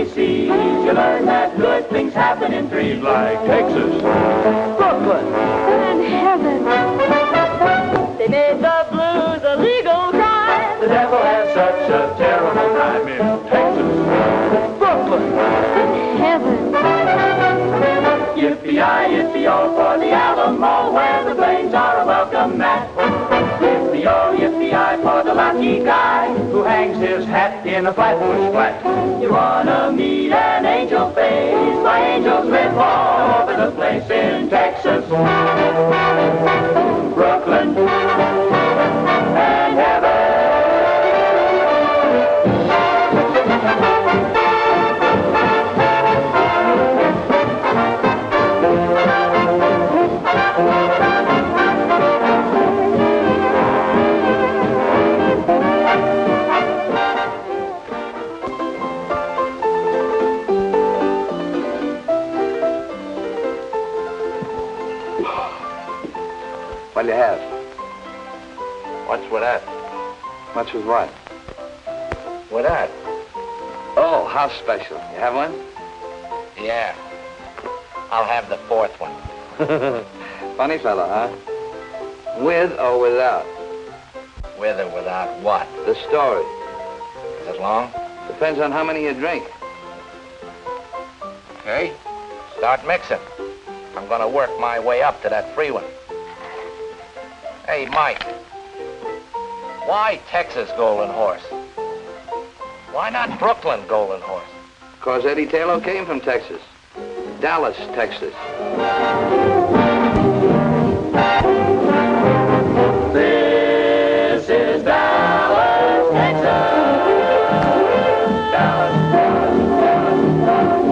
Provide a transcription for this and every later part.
ABCs, you learn that good things happen in threes like Texas, Brooklyn, and heaven. They made the blues a legal crime. The devil has such a terrible time in Texas, Brooklyn, and heaven. Yippee-yi, yippee-yo for the Alamo, where the flames are a welcome mat. Yippee-yo, yippee-yi for the lucky guy who hangs his hat in a flatbush flat. You wanna meet an angel face? My angels live all over the place in Texas, Brooklyn, and heaven. What'll you have? What's with that? What's with what? With that? Oh, house special. You have one? Yeah. I'll have the fourth one. Funny fellow, huh? With or without? With or without what? The story. Is it long? Depends on how many you drink. Okay. Start mixing. I'm gonna work my way up to that free one. Hey, Mike. Why Texas Golden Horse? Why not Brooklyn Golden Horse? 'Cause Eddie Taylor came from Texas. Dallas, Texas. This is Dallas, Texas. Dallas, Dallas, Dallas, Dallas.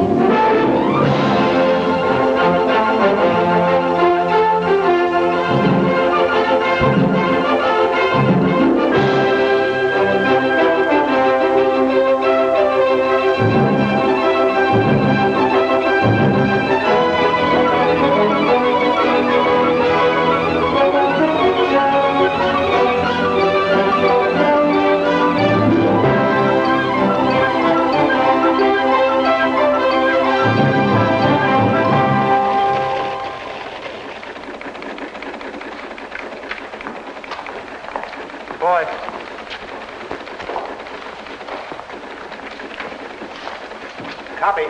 Boy. Copy.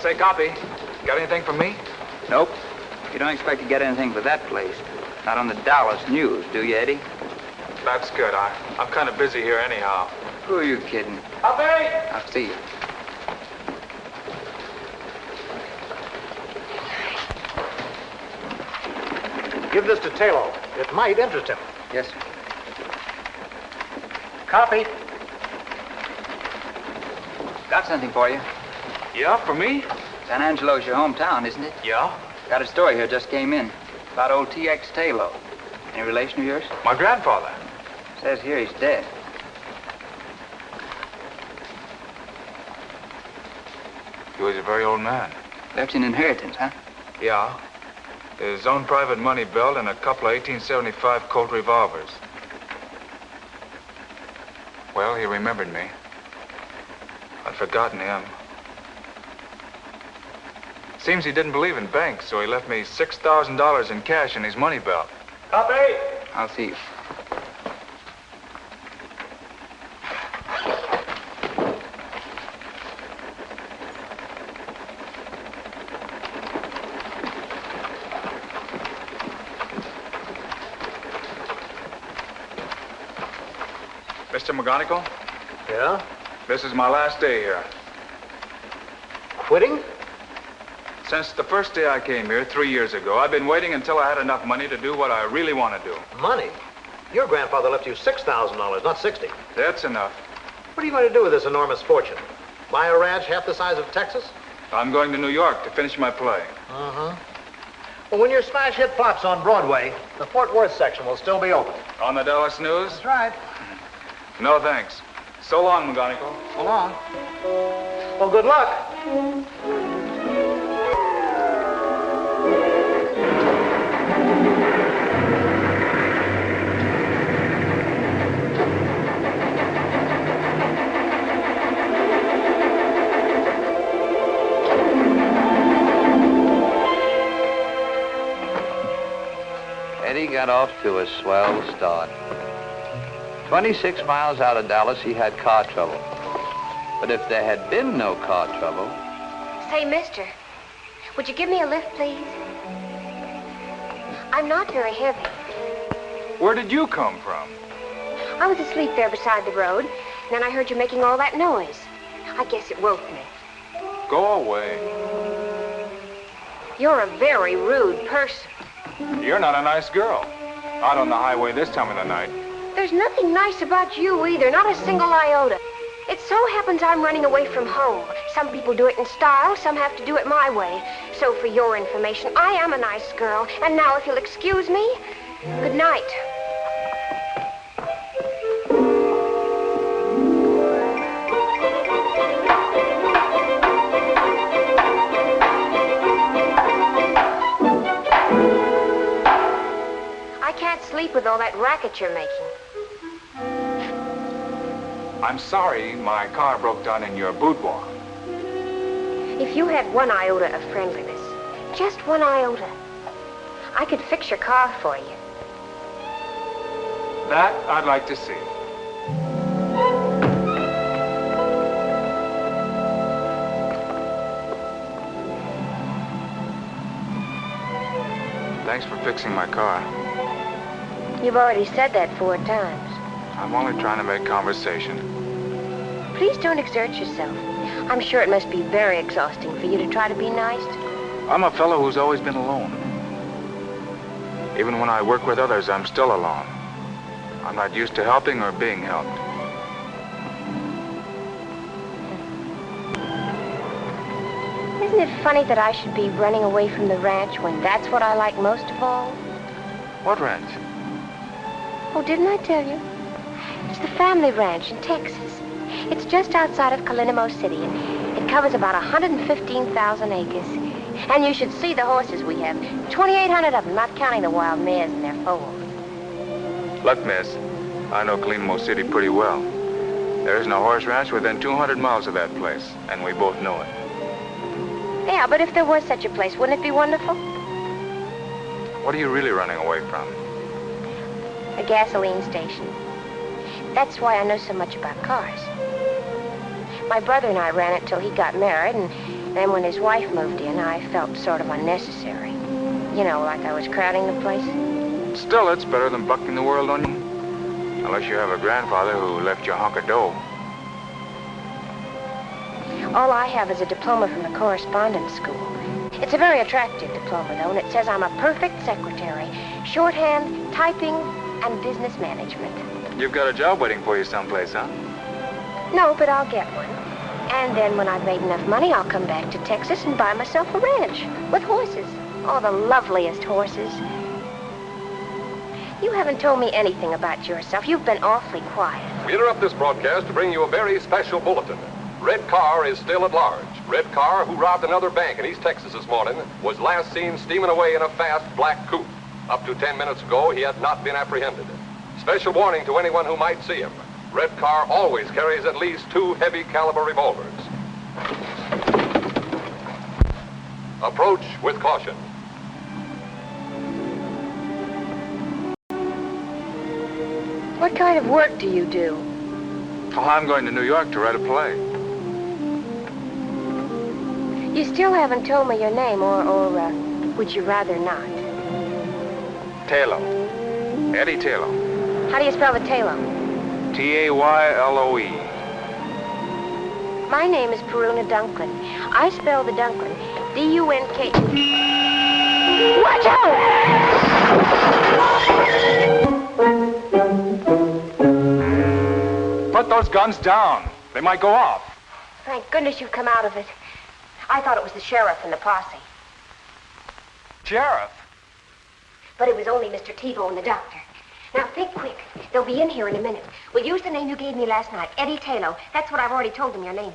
Say, copy. Got anything for me? Nope. You don't expect to get anything for that place. Not on the Dallas News, do you, Eddie? That's good. I'm kind of busy here anyhow. Who are you kidding? Copy. I'll see you. Give this to Taylor. It might interest him. Yes, sir. Copy. Got something for you. Yeah, for me? San Angelo's your hometown, isn't it? Yeah. Got a story here, just came in. About old T.X. Taylor. Any relation of yours? My grandfather. Says here he's dead. He was a very old man. Left you an inheritance, huh? Yeah. His own private money belt and a couple of 1875 Colt revolvers. Well, he remembered me. I'd forgotten him. Seems he didn't believe in banks, so he left me $6,000 in cash in his money belt. Copy. I'll see you. Mr. McGonigal, Yeah? this is my last day here. Quitting? Since the first day I came here 3 years ago, I've been waiting until I had enough money to do what I really want to do. Money? Your grandfather left you $6,000, not 60. That's enough. What are you going to do with this enormous fortune? Buy a ranch half the size of Texas? I'm going to New York to finish my play. Uh-huh. Well, when your smash hit flops on Broadway, the Fort Worth section will still be open. On the Dallas News? That's right. No, thanks. So long, McGonigal. So long. Well, good luck. got off to a swell start. 26 miles out of Dallas, he had car trouble. But if there had been no car trouble... Say, mister, would you give me a lift, please? I'm not very heavy. Where did you come from? I was asleep there beside the road, and then I heard you making all that noise. I guess it woke me. Go away. You're a very rude person. You're not a nice girl. Out on the highway this time of the night. There's nothing nice about you either, not a single iota. It so happens I'm running away from home. Some people do it in style, some have to do it my way. So for your information, I am a nice girl. And now if you'll excuse me, good night. I can't sleep with all that racket you're making. I'm sorry my car broke down in your boudoir. If you had one iota of friendliness, just one iota, I could fix your car for you. That I'd like to see. Thanks for fixing my car. You've already said that 4 times. I'm only trying to make conversation. Please don't exert yourself. I'm sure it must be very exhausting for you to try to be nice. I'm a fellow who's always been alone. Even when I work with others, I'm still alone. I'm not used to helping or being helped. Isn't it funny that I should be running away from the ranch when that's what I like most of all? What ranch? Oh, didn't I tell you? It's the family ranch in Texas. It's just outside of Calinamo City, and it covers about 115,000 acres. And you should see the horses we have. 2,800 of them, not counting the wild mares in their foals. Look, miss, I know Calinamo City pretty well. There isn't a horse ranch within 200 miles of that place, and we both know it. Yeah, but if there was such a place, wouldn't it be wonderful? What are you really running away from? A gasoline station. That's why I know so much about cars. My brother and I ran it till he got married, and then when his wife moved in, I felt sort of unnecessary. You know, like I was crowding the place. Still, it's better than bucking the world on you. Unless you have a grandfather who left you a hunk of dough. All I have is a diploma from the correspondence school. It's a very attractive diploma, though, and it says I'm a perfect secretary. Shorthand, typing, and business management. You've got a job waiting for you someplace, huh? No, but I'll get one. And then when I've made enough money, I'll come back to Texas and buy myself a ranch with horses. Oh, the loveliest horses. You haven't told me anything about yourself. You've been awfully quiet. We interrupt this broadcast to bring you a very special bulletin. Red Carr is still at large. Red Carr, who robbed another bank in East Texas this morning, was last seen steaming away in a fast black coupe. Up to 10 minutes ago, he had not been apprehended. Special warning to anyone who might see him. Red Carr always carries at least 2 heavy caliber revolvers. Approach with caution. What kind of work do you do? Oh, I'm going to New York to write a play. You still haven't told me your name, or would you rather not? Taylor. Eddie Taylor. How do you spell the Taylor? T-A-Y-L-O-E. My name is Peruna Dunklin. I spell the Dunklin D-U-N-K. Watch out! Put those guns down. They might go off. Thank goodness you've come out of it. I thought it was the sheriff and the posse. Sheriff? But it was only Mr. Tebow and the doctor. Now, think quick. They'll be in here in a minute. We'll use the name you gave me last night, Eddie Taylor. That's what I've already told them your name is.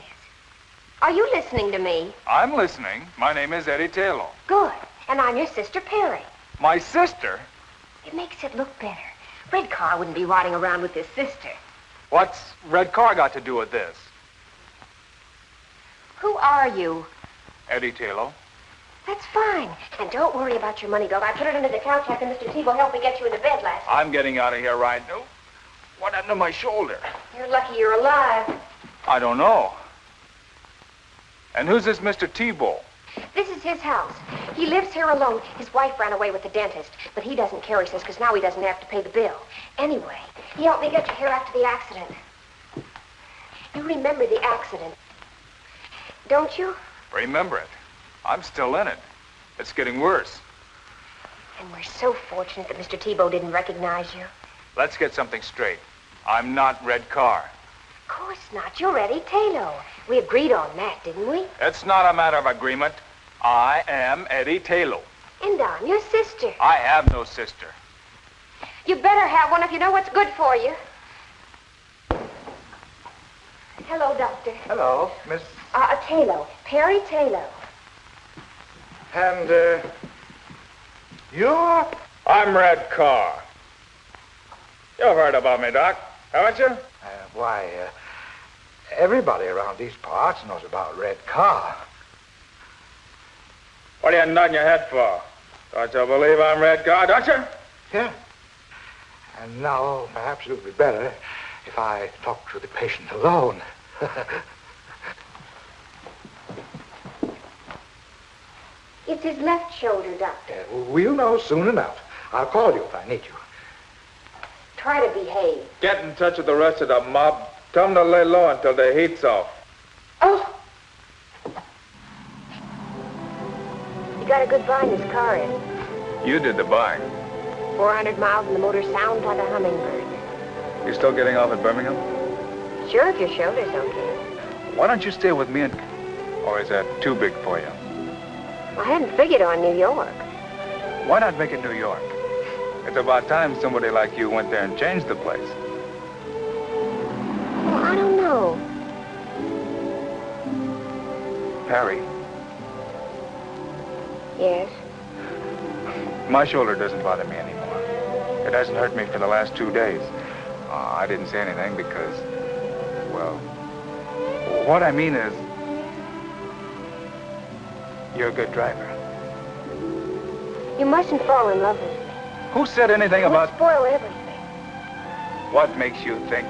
Are you listening to me? I'm listening. My name is Eddie Taylor. Good. And I'm your sister, Perry. My sister? It makes it look better. Red Carr wouldn't be riding around with his sister. What's Red Carr got to do with this? Who are you? Eddie Taylor. That's fine. And don't worry about your money belt. I put it under the couch after Mr. Tebow helped me get you into bed last night. I'm getting out of here right now. What happened to my shoulder? You're lucky you're alive. I don't know. And who's this Mr. Tebow? This is his house. He lives here alone. His wife ran away with the dentist, but he doesn't care, he says, because now he doesn't have to pay the bill. Anyway, he helped me get you here after the accident. You remember the accident, don't you? Remember it. I'm still in it. It's getting worse. And we're so fortunate that Mr. Tebow didn't recognize you. Let's get something straight. I'm not Red Carr. Of course not. You're Eddie Taylor. We agreed on that, didn't we? It's not a matter of agreement. I am Eddie Taylor. And I'm your sister. I have no sister. You better have one if you know what's good for you. Hello, Doctor. Hello, Miss... Taylor. Perry Taylor. And, you're... I'm Red Carr. You've heard about me, Doc, haven't you? Why, everybody around these parts knows about Red Carr. What are you nodding your head for? Don't you believe I'm Red Carr, don't you? Yeah. And now, perhaps it would be better if I talk to the patient alone. It's his left shoulder, Doctor. We'll know soon enough. I'll call you if I need you. Try to behave. Get in touch with the rest of the mob. Tell them to lay low until the heat's off. Oh! You got a good buy in this car, Ed. You did the buying. 400 miles and the motor sounds like a hummingbird. You still getting off at Birmingham? Sure, if your shoulder's okay. Why don't you stay with me and... Or is that too big for you? I hadn't figured on New York. Why not make it New York? It's about time somebody like you went there and changed the place. Well, I don't know. Perry, Yes? my shoulder doesn't bother me anymore. It hasn't hurt me for the last 2 days. I didn't say anything because, well, what I mean is, you're a good driver. You mustn't fall in love with me. Who said anything about... It'll spoil everything. What makes you think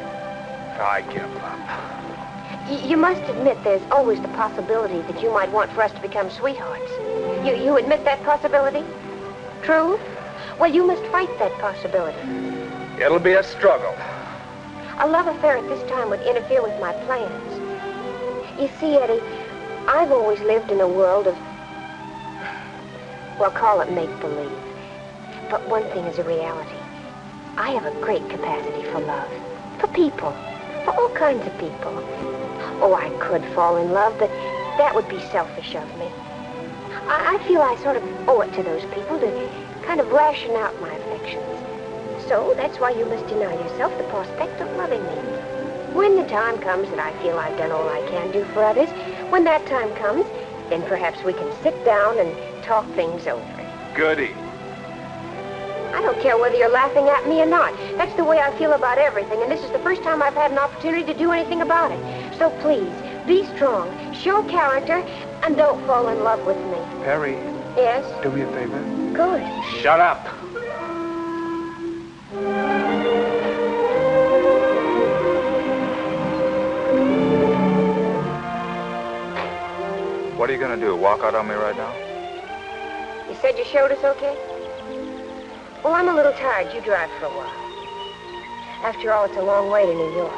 I give up? You must admit there's always the possibility that you might want for us to become sweethearts. You admit that possibility? True? Well, you must fight that possibility. It'll be a struggle. A love affair at this time would interfere with my plans. You see, Eddie, I've always lived in a world of, well, call it make-believe. But one thing is a reality. I have a great capacity for love. For people. For all kinds of people. Oh, I could fall in love, but that would be selfish of me. I feel I sort of owe it to those people to kind of ration out my affections. So that's why you must deny yourself the prospect of loving me. When the time comes that I feel I've done all I can do for others, when that time comes, then perhaps we can sit down and talk things over. Goody. I don't care whether you're laughing at me or not. That's the way I feel about everything, and this is the first time I've had an opportunity to do anything about it. So please, be strong, show character, and don't fall in love with me. Perry. Yes? Do me a favor. Good. Shut up. What are you going to do, walk out on me right now? You said your shoulder's okay? Well, I'm a little tired. You drive for a while. After all, it's a long way to New York.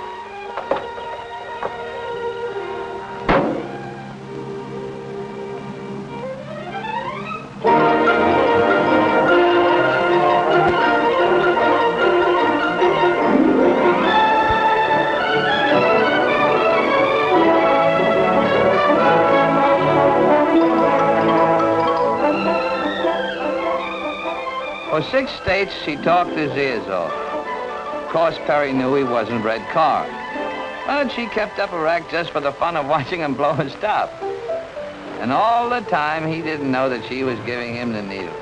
For 6 states, she talked his ears off. Of course, Perry knew he wasn't Red Carr. But she kept up a rack just for the fun of watching him blow his top. And all the time, he didn't know that she was giving him the needle.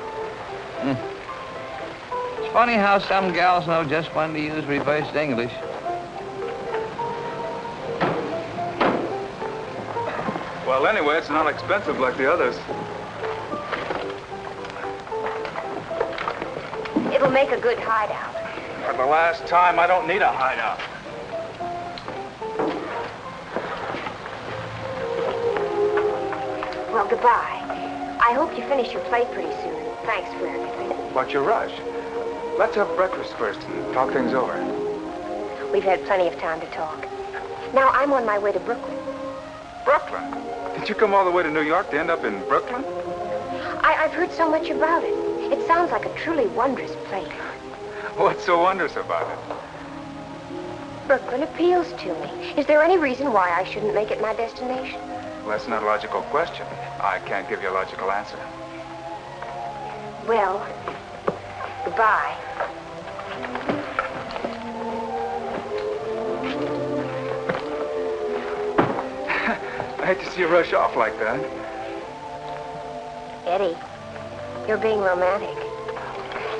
It's funny how some gals know just when to use reversed English. Well, anyway, it's not expensive like the others. It'll make a good hideout. For the last time, I don't need a hideout. Well, goodbye. I hope you finish your play pretty soon. Thanks for everything. What's your rush? Let's have breakfast first and talk things over. We've had plenty of time to talk. Now, I'm on my way to Brooklyn. Brooklyn? Did you come all the way to New York to end up in Brooklyn? I've heard so much about it. It sounds like a truly wondrous place. What's so wondrous about it? Brooklyn appeals to me. Is there any reason why I shouldn't make it my destination? Well, that's not a logical question. I can't give you a logical answer. Well, goodbye. I hate to see you rush off like that. Eddie, you're being romantic.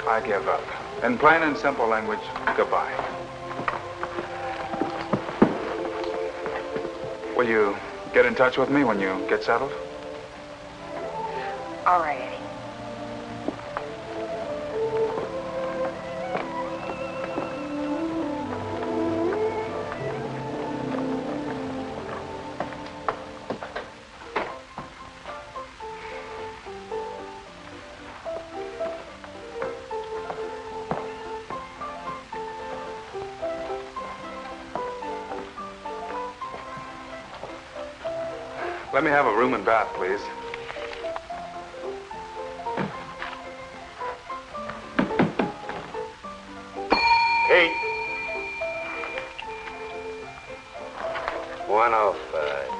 I give up. In plain and simple language, goodbye. Will you get in touch with me when you get settled? All right, Eddie. Let me have a room and bath, please. Eight. 105.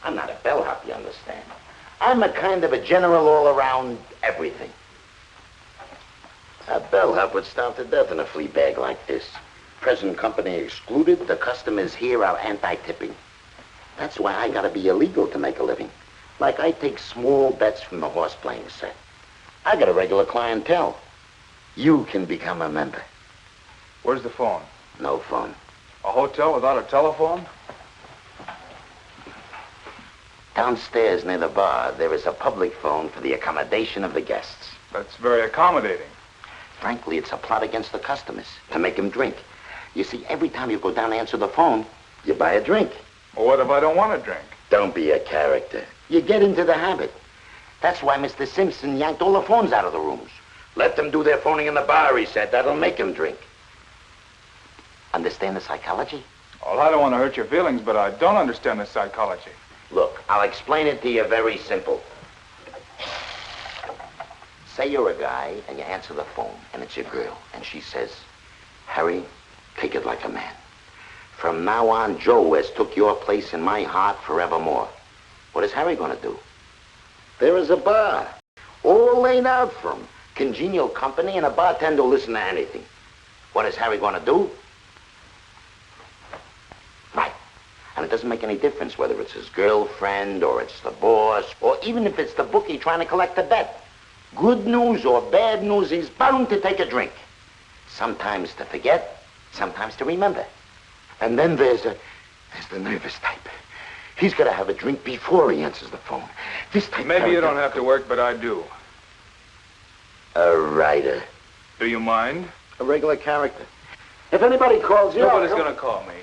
I'm not a bellhop, you understand. I'm a kind of a general all-around everything. A bellhop would starve to death in a flea bag like this. Present company excluded, the customers here are anti-tipping. That's why I gotta be illegal to make a living. Like I take small bets from the horse playing set. I got a regular clientele. You can become a member. Where's the phone? No phone. A hotel without a telephone? Downstairs near the bar, there is a public phone for the accommodation of the guests. That's very accommodating. Frankly, it's a plot against the customers, to make them drink. You see, every time you go down to answer the phone, you buy a drink. Well, what if I don't want to drink? Don't be a character. You get into the habit. That's why Mr. Simpson yanked all the phones out of the rooms. Let them do their phoning in the bar, he said. That'll make them drink. Understand the psychology? Well, I don't want to hurt your feelings, but I don't understand the psychology. Look, I'll explain it to you very simple. Say you're a guy and you answer the phone and it's your girl and she says, Harry, take it like a man. From now on, Joe has took your place in my heart forevermore. What is Harry gonna do? There is a bar, all laid out for him. Congenial company and a bartender will listen to anything. What is Harry gonna do? Right. And it doesn't make any difference whether it's his girlfriend or it's the boss or even if it's the bookie trying to collect a bet. Good news or bad news, he's bound to take a drink. Sometimes to forget, sometimes to remember. And then there's the nervous type. He's got to have a drink before he answers the phone. This type. Maybe you don't have to work, but I do. A writer. Do you mind? A regular character. If anybody calls you... Nobody's going to call me.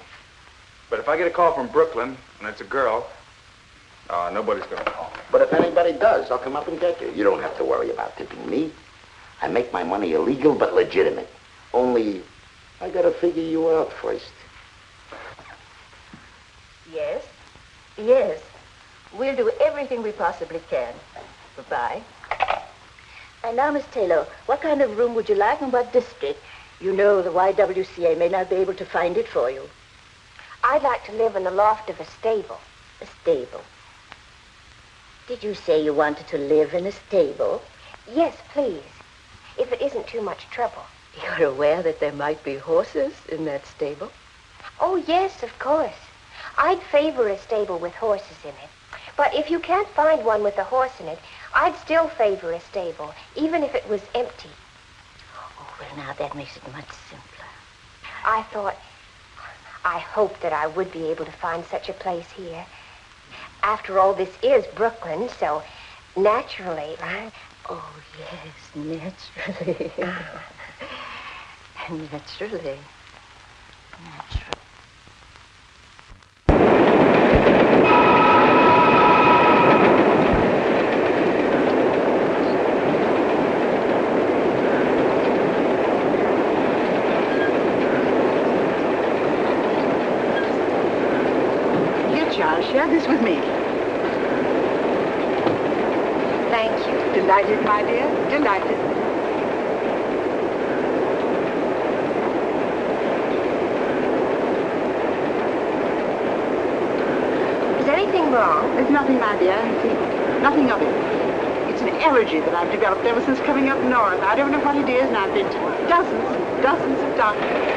But if I get a call from Brooklyn, and it's a girl, nobody's going to call me. But if anybody does, I'll come up and get you. You don't have to worry about tipping me. I make my money illegal but legitimate. Only, I got to figure you out first. Yes. Yes. We'll do everything we possibly can. Goodbye. And now, Miss Taylor, what kind of room would you like and what district? You know the YWCA may not be able to find it for you. I'd like to live in the loft of a stable. A stable? Did you say you wanted to live in a stable? Yes, please. If it isn't too much trouble. You're aware that there might be horses in that stable? Oh, yes, of course. I'd favor a stable with horses in it. But if you can't find one with a horse in it, I'd still favor a stable, even if it was empty. Oh, well, now that makes it much simpler. I I hoped that I would be able to find such a place here. After all, this is Brooklyn, so naturally... Oh, yes, naturally. Naturally. Here, Charles, share this with me. Thank you. Delighted, my dear, delighted. Is anything wrong? There's nothing, my dear. Nothing of it. It's an allergy that I've developed ever since coming up north. I don't know what it is, and I've been to dozens and dozens of doctors.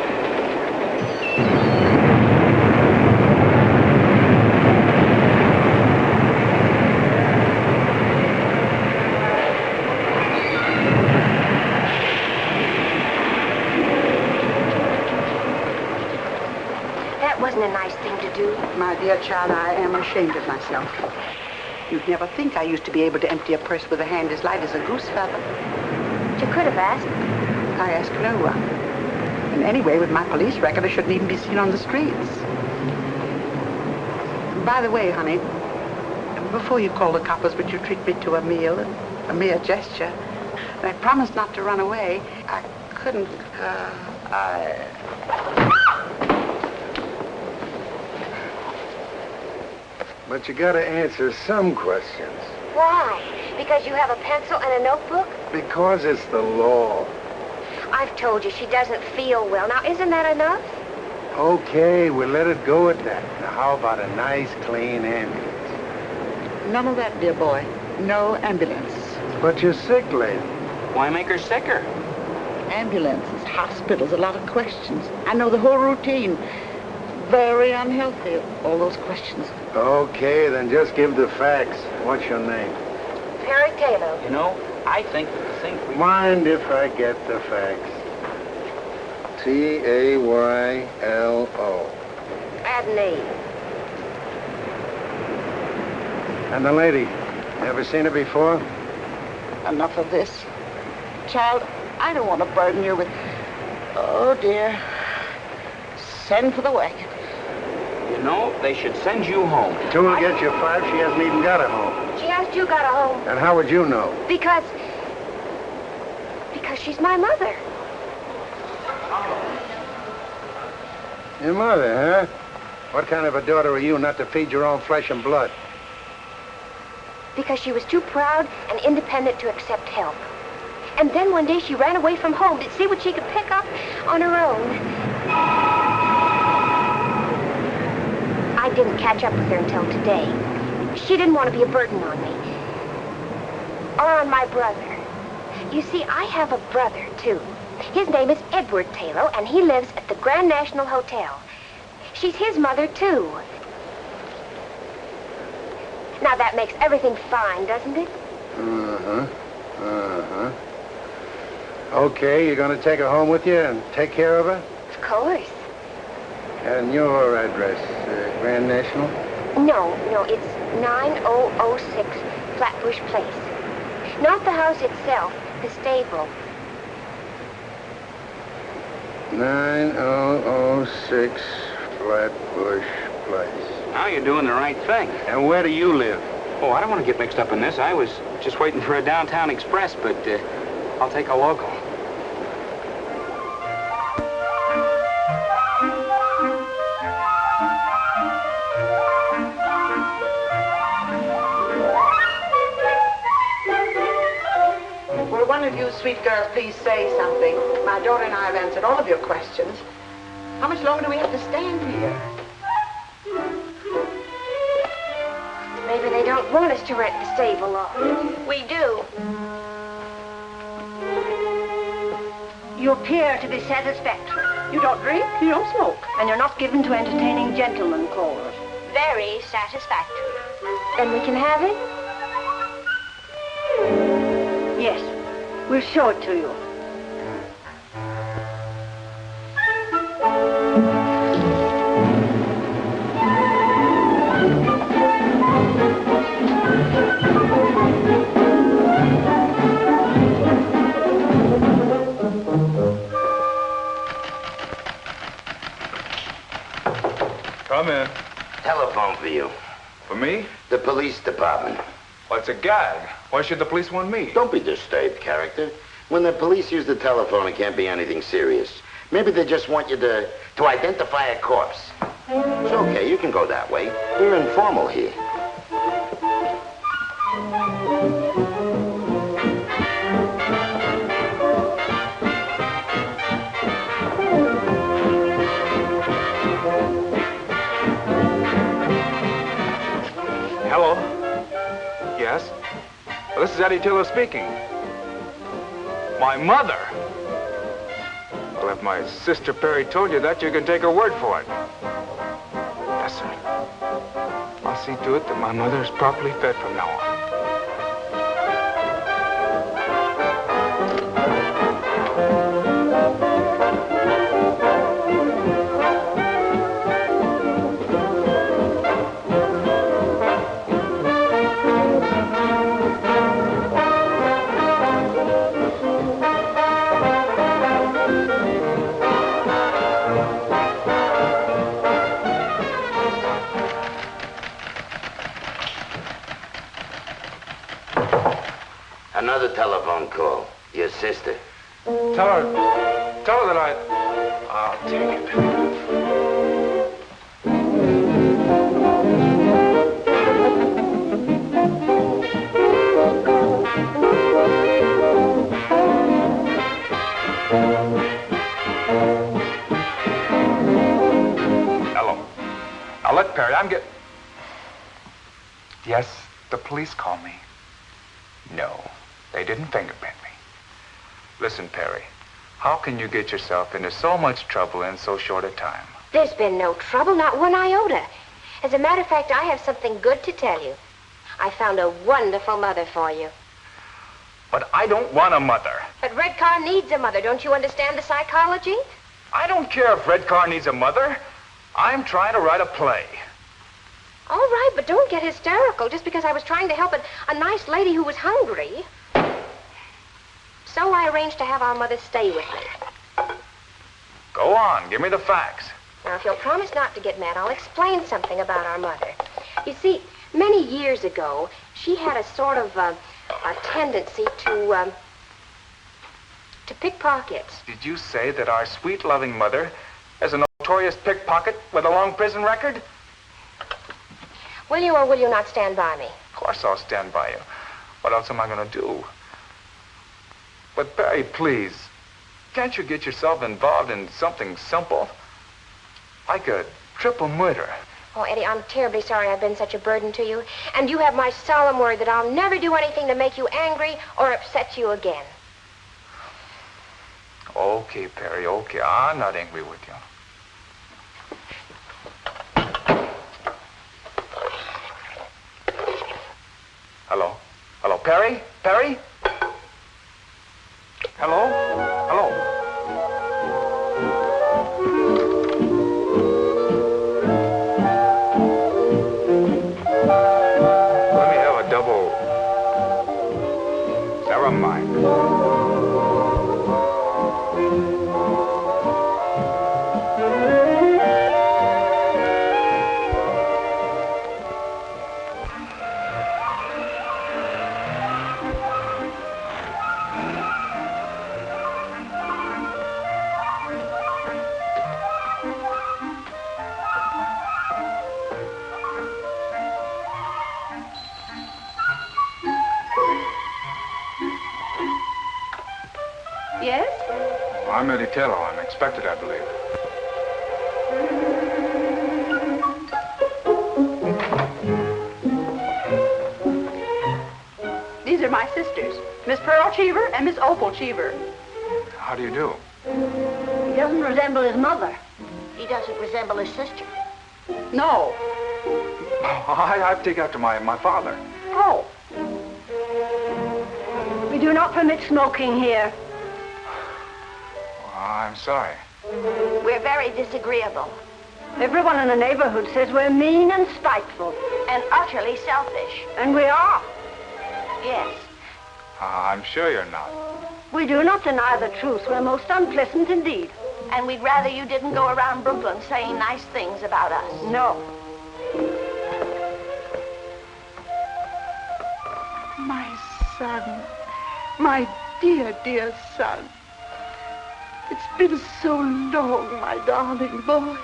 That wasn't a nice thing to do. My dear child, I am ashamed of myself. You'd never think I used to be able to empty a purse with a hand as light as a goose feather. You could have asked. I asked no one. And anyway, with my police record, I shouldn't even be seen on the streets. By the way, honey, before you call the coppers, would you treat me to a meal, a mere gesture? And I promised not to run away. I couldn't, But you gotta answer some questions. Why? Because you have a pencil and a notebook? Because it's the law. I've told you she doesn't feel well. Now, isn't that enough? Okay, we'll let it go at that. Now, how about a nice, clean ambulance? none of that, dear boy. No ambulance. But you're sick, lady. Why make her sicker? Ambulances, hospitals, a lot of questions. I know the whole routine. Very unhealthy, all those questions. Okay, then just give the facts. What's your name? Perry Taylor. You know, I think that the thing we... Mind if I get the facts? T-A-Y-L-O. Add an E. And the lady, never seen her before? Enough of this. Child, I don't want to burden you with... Oh, dear. Send for the wagon. You know, they should send you home. Two will get you five. She hasn't even got a home. She asked you got a home. And how would you know? Because she's my mother. Your mother, huh? What kind of a daughter are you not to feed your own flesh and blood? Because she was too proud and independent to accept help. And then one day she ran away from home to see what she could pick up on her own. I didn't catch up with her until today. She didn't want to be a burden on me. Or on my brother. You see, I have a brother, too. His name is Edward Taylor, and he lives at the Grand National Hotel. She's his mother, too. Now, that makes everything fine, doesn't it? Uh-huh. Uh-huh. Okay, you're going to take her home with you and take care of her? Of course. And your address, Grand National? No, it's 9006 Flatbush Place. Not the house itself, the stable. 9006 Flatbush Place. Now you're doing the right thing. And where do you live? Oh, I don't want to get mixed up in this. I was just waiting for a downtown express, but I'll take a local. Will one of you sweet girls please say something? My daughter and I have answered all of your questions. How much longer do we have to stand here? Maybe they don't want us to rent the stable off. We do. You appear to be satisfactory. You don't drink, you don't smoke, and you're not given to entertaining gentlemen callers. Very satisfactory. Then we can have it? Yes. We'll show it to you. Come in. Telephone for you. For me? The police department. Well, it's a gag. Why should the police want me? Don't be disturbed, character. When the police use the telephone, it can't be anything serious. Maybe they just want you to identify a corpse. It's okay, you can go that way. We're informal here. Hello? Yes? Well, this is Eddie Taylor speaking. My mother? Well, if my sister Perry told you that, you can take her word for it. Yes, sir. I'll see to it that my mother is properly fed from now on. Another telephone call. Your sister. Tell her that I'll take it. Hello. Now, look, Perry, Yes, the police called me. No, they didn't fingerprint me. Listen, Perry, how can you get yourself into so much trouble in so short a time? There's been no trouble, not one iota. As a matter of fact, I have something good to tell you. I found a wonderful mother for you. But I don't want a mother. But Red Car needs a mother. Don't you understand the psychology? I don't care if Red Car needs a mother. I'm trying to write a play. All right, but don't get hysterical just because I was trying to help a nice lady who was hungry. So I arranged to have our mother stay with me. Go on, give me the facts. Now, if you'll promise not to get mad, I'll explain something about our mother. You see, many years ago, she had a sort of a tendency to pickpockets. Did you say that our sweet, loving mother is a notorious pickpocket with a long prison record? Will you or will you not stand by me? Of course I'll stand by you. What else am I going to do? But, Barry, please, can't you get yourself involved in something simple? Like a triple murder. Oh, Eddie, I'm terribly sorry I've been such a burden to you. And you have my solemn word that I'll never do anything to make you angry or upset you again. Okay, Perry, okay. I'm not angry with you. Hello? Hello, Perry? Perry? Hello? Hello? Let me have a double... Never mind. Yes? I'm Eddie Taylor. I'm expected, I believe. These are my sisters, Miss Pearl Cheever and Miss Opal Cheever. How do you do? He doesn't resemble his mother. He doesn't resemble his sister. No. I've taken after my father. Oh. We do not permit smoking here. I'm sorry. We're very disagreeable. Everyone in the neighborhood says we're mean and spiteful. And utterly selfish. And we are. Yes. I'm sure you're not. We do not deny the truth. We're most unpleasant indeed. And we'd rather you didn't go around Brooklyn saying nice things about us. No. My son. My dear, dear son. It's been so long, my darling boy.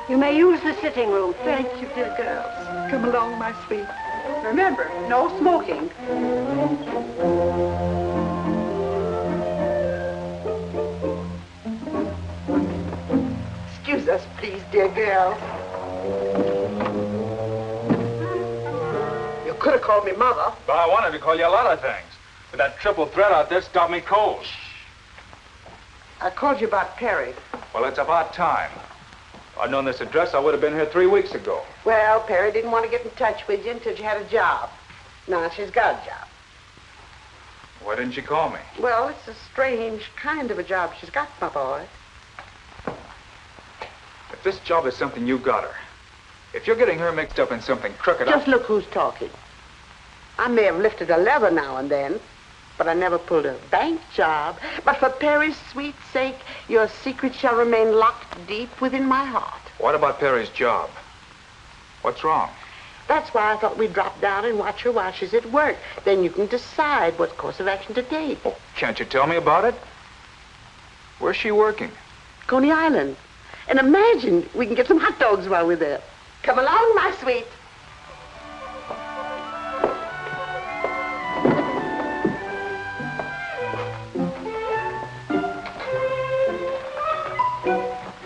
You may use the sitting room. Thank you, dear girls. Come along, my sweet. Remember, no smoking. Excuse us, please, dear girl. You could have called me Mother. But I wanted to call you a lot of things. But that triple threat out there stopped me cold. I called you about Perry. Well, it's about time. If I'd known this address, I would have been here 3 weeks ago. Well, Perry didn't want to get in touch with you until you had a job. Now she's got a job. Why didn't she call me? Well, it's a strange kind of a job she's got, my boy. If this job is something you got her, if you're getting her mixed up in something crooked... Just look who's talking. I may have lifted a lever now and then, but I never pulled a bank job. But for Perry's sweet sake, your secret shall remain locked deep within my heart. What about Perry's job? What's wrong? That's why I thought we'd drop down and watch her while she's at work. Then you can decide what course of action to take. Oh, can't you tell me about it? Where's she working? Coney Island. And imagine we can get some hot dogs while we're there. Come along, my sweet.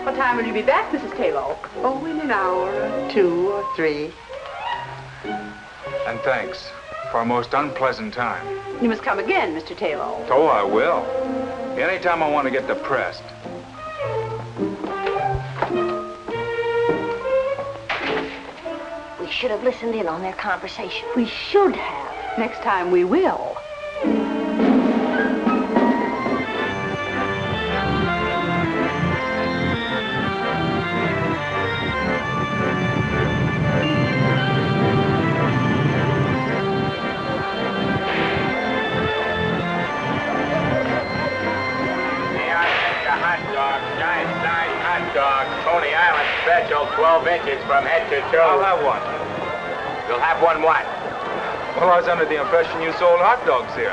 What time will you be back, Mrs. Taylor? Oh, in an hour or 2 or 3. And thanks for a most unpleasant time. You must come again, Mr. Taylor. Oh, I will. Anytime I want to get depressed. We should have listened in on their conversation. We should have. Next time we will. Coney Island special, 12 inches from head to toe. I'll have one. You'll have one what? Well, I was under the impression you sold hot dogs here.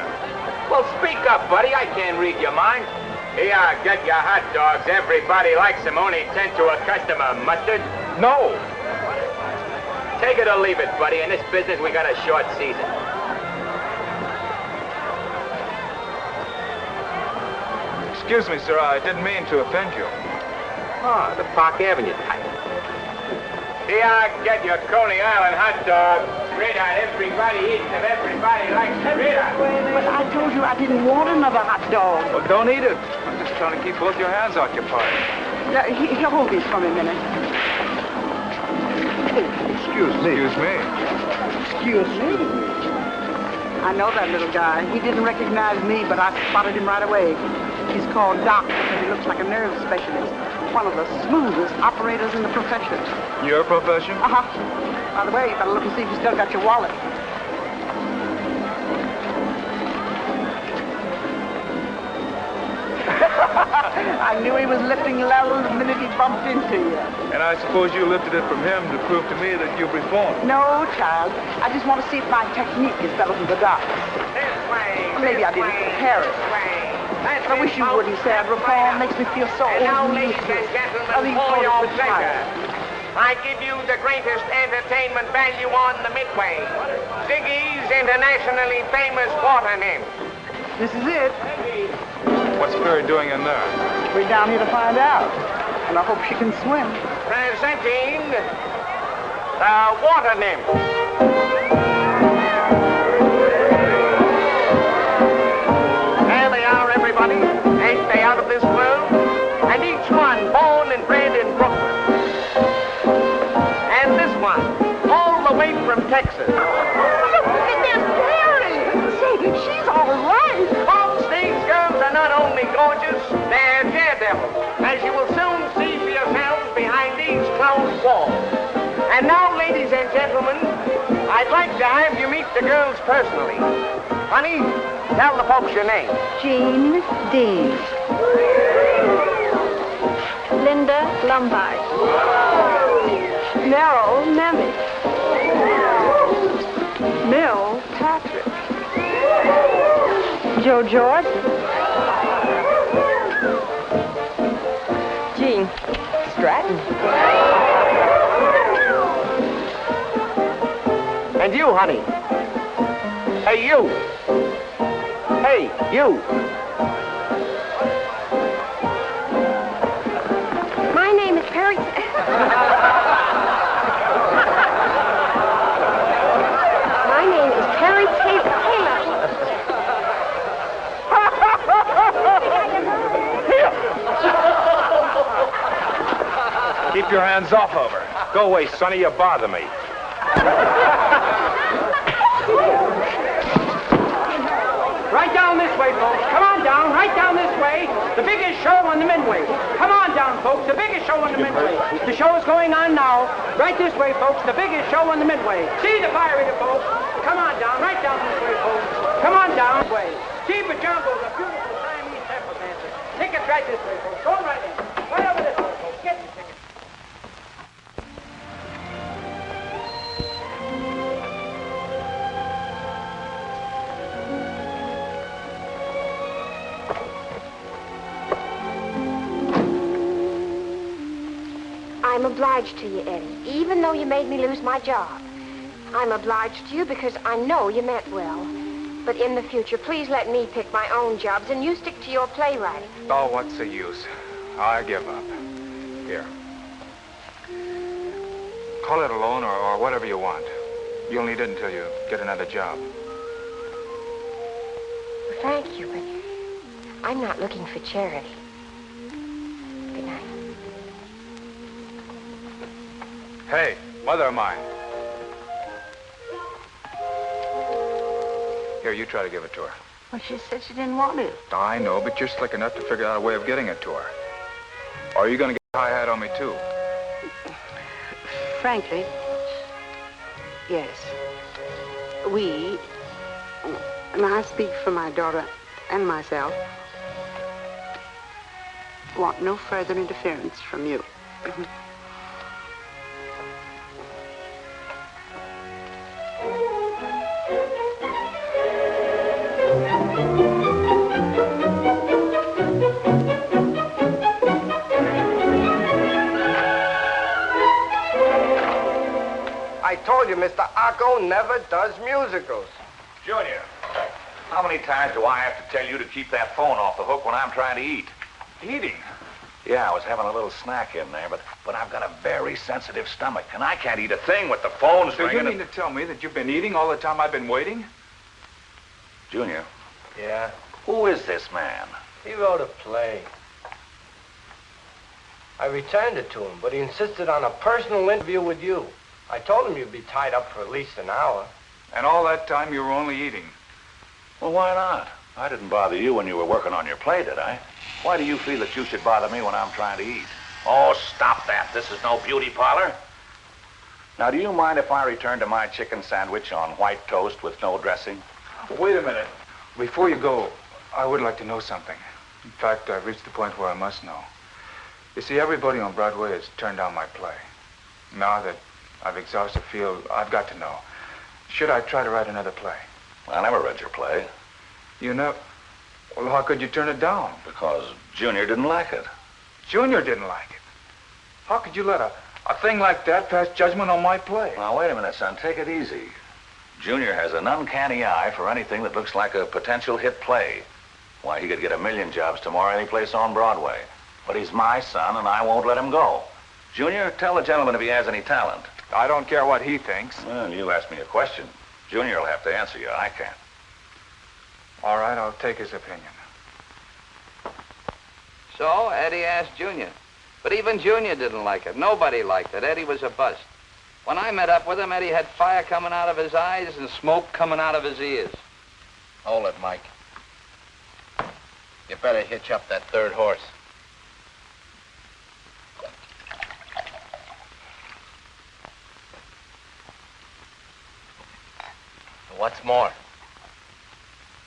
Well, speak up, buddy. I can't read your mind. Here, get your hot dogs. Everybody likes them. Only 10 to a customer. Mustard? No. Take it or leave it, buddy. In this business, we got a short season. Excuse me, sir. I didn't mean to offend you. Oh, the Park Avenue type. Here, get your Coney Island hot dogs. Sweetheart, everybody eats them. Everybody likes sweetheart. But I told you I didn't want another hot dog. Well, don't eat it. I'm just trying to keep both your hands occupied. Yeah, here, hold these for me a minute. Excuse me. Excuse me. Excuse me. I know that little guy. He didn't recognize me, but I spotted him right away. He's called Doc because he looks like a nerve specialist. One of the smoothest operators in the profession. Your profession? Uh-huh. By the way, you better look and see if you still got your wallet. I knew he was lifting levels the minute he bumped into you. And I suppose you lifted it from him to prove to me that you've reformed. No, child. I just want to see if my technique is better than the doc's. Maybe I didn't prepare it. I wish you wouldn't say I'd reform. Makes me feel so old. Now, ladies and gentlemen, for your pleasure, I give you the greatest entertainment value on the Midway. Ziggy's internationally famous water nymph. This is it. What's Perry doing in there? We're down here to find out. And I hope she can swim. Presenting the water nymph. There they are, everybody. Ain't they out of this world? And each one born and bred in Brooklyn. And this one, all the way from Texas. And there's Perry. Say, she's all right. Folks, these girls are not only gorgeous, they're daredevils, as you will soon see for yourselves behind these closed walls. And now, ladies and gentlemen, I'd like to the girls personally. Honey, tell the folks your name. Jean Dean. Linda Lombard. Merrill Nemeth. Mill Patrick. Joe Jordan. Jean Stratton. And you, honey. Hey, you. Hey, you. My name is Perry. My name is Perry Taylor. Keep your hands off of her. Go away, Sonny. You bother me. Right down this way, folks. Come on down, right down this way. The biggest show on the Midway. Come on down, folks. The biggest show on the Midway. The show is going on now. Right this way, folks. The biggest show on the Midway. See the fire eater, folks. Come on down, right down this way, folks. Come on down this way. See Bajumbo's a beautiful Siamese temple dancer. Tickets right this way, folks. Go right in. Right over this way, folks. Get your tickets. I'm obliged to you, Eddie, even though you made me lose my job. I'm obliged to you because I know you meant well. But in the future, please let me pick my own jobs and you stick to your playwriting. Oh, what's the use? I give up. Here. Call it a loan or whatever you want. You'll need it until you get another job. Well, thank you, but I'm not looking for charity. Good night. Hey, mother of mine. Here, you try to give it to her. Well, she said she didn't want it. I know, but you're slick enough to figure out a way of getting it to her. Or are you going to get a high hat on me, too? Frankly, yes. We, and I speak for my daughter and myself, want no further interference from you. I told you, Mr. Acco never does musicals. Junior, how many times do I have to tell you to keep that phone off the hook when I'm trying to eat? Eating? Yeah, I was having a little snack in there, but I've got a very sensitive stomach, and I can't eat a thing with the phones So ringing. you mean to tell me that you've been eating all the time I've been waiting? Junior, Yeah? who is this man? He wrote a play. I returned it to him, but he insisted on a personal interview with you. I told him you'd be tied up for at least an hour. And all that time you were only eating? Well, why not? I didn't bother you when you were working on your play, did I? Why do you feel that you should bother me when I'm trying to eat? Oh, stop that. This is no beauty parlor. Now, do you mind if I return to my chicken sandwich on white toast with no dressing? Wait a minute. Before you go, I would like to know something. In fact, I've reached the point where I must know. You see, everybody on Broadway has turned down my play. Now that I've exhausted the field, I've got to know. Should I try to write another play? I never read your play. You know? Well, how could you turn it down? Because Junior didn't like it. Junior didn't like it. How could you let a thing like that pass judgment on my play? Now, wait a minute, son. Take it easy. Junior has an uncanny eye for anything that looks like a potential hit play. Why, he could get 1,000,000 jobs tomorrow any place on Broadway. But he's my son, and I won't let him go. Junior, tell the gentleman if he has any talent. I don't care what he thinks. Well, you asked me a question. Junior will have to answer you. I can't. All right, I'll take his opinion. So Eddie asked Junior. But even Junior didn't like it. Nobody liked it. Eddie was a bust. When I met up with him, Eddie had fire coming out of his eyes and smoke coming out of his ears. Hold it, Mike. You better hitch up that third horse. What's more?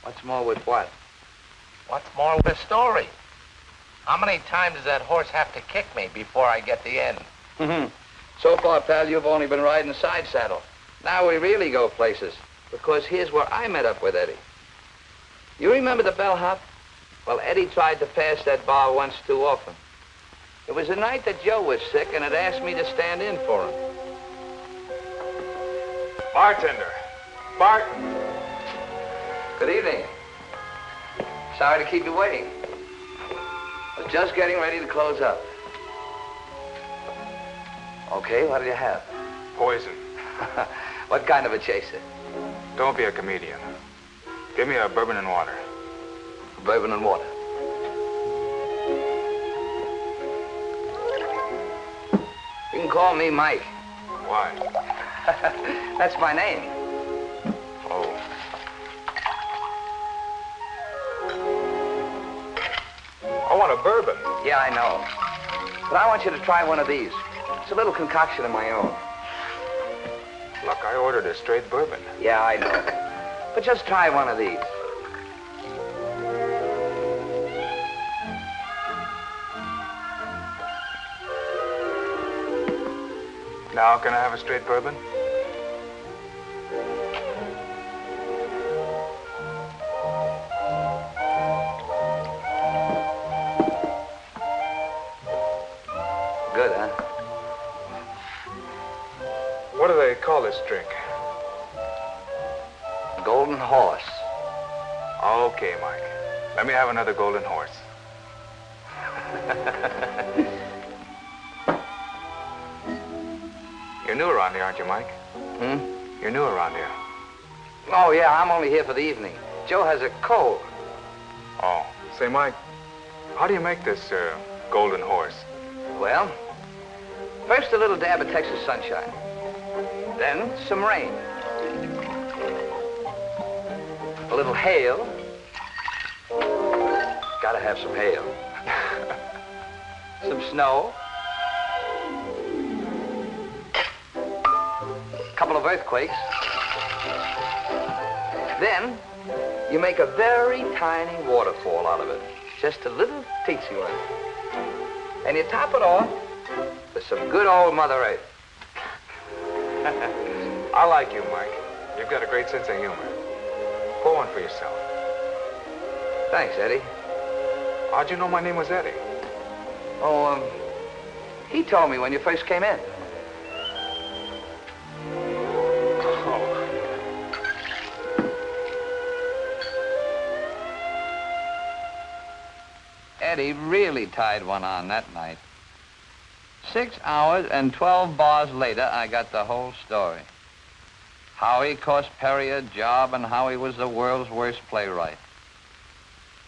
What's more with what? What's more with the story? How many times does that horse have to kick me before I get the end? So far, pal, you've only been riding the side saddle. Now we really go places, because here's where I met up with Eddie. You remember the bellhop? Well, Eddie tried to pass that bar once too often. It was the night that Joe was sick and had asked me to stand in for him. Bartender. Bart. Good evening. Sorry to keep you waiting. I was just getting ready to close up. Okay, what do you have? Poison. What kind of a chaser? Don't be a comedian. Give me a bourbon and water. Bourbon and water. You can call me Mike. Why? That's my name. Oh. I want a bourbon. Yeah, I know. But I want you to try one of these. It's a little concoction of my own. Look, I ordered a straight bourbon. Yeah, I know. But just try one of these. Now, can I have a straight bourbon? Good, huh? What do they call this drink? Golden Horse. Okay, Mike. Let me have another golden horse. You're new around here, aren't you, Mike? You're new around here. Oh, yeah, I'm only here for the evening. Joe has a cold. Oh, say, Mike, how do you make this golden horse? Well, first a little dab of Texas sunshine. Then some rain. A little hail. Gotta have some hail. Some snow. A couple of earthquakes. Then you make a very tiny waterfall out of it. Just a little teensy one. And you top it off with some good old Mother Earth. I like you, Mike. You've got a great sense of humor. Pour one for yourself. Thanks, Eddie. How'd you know my name was Eddie? Oh, he told me when you first came in. Eddie really tied one on that night. 6 hours and 12 bars later, I got the whole story. How he cost Perry a job and how he was the world's worst playwright.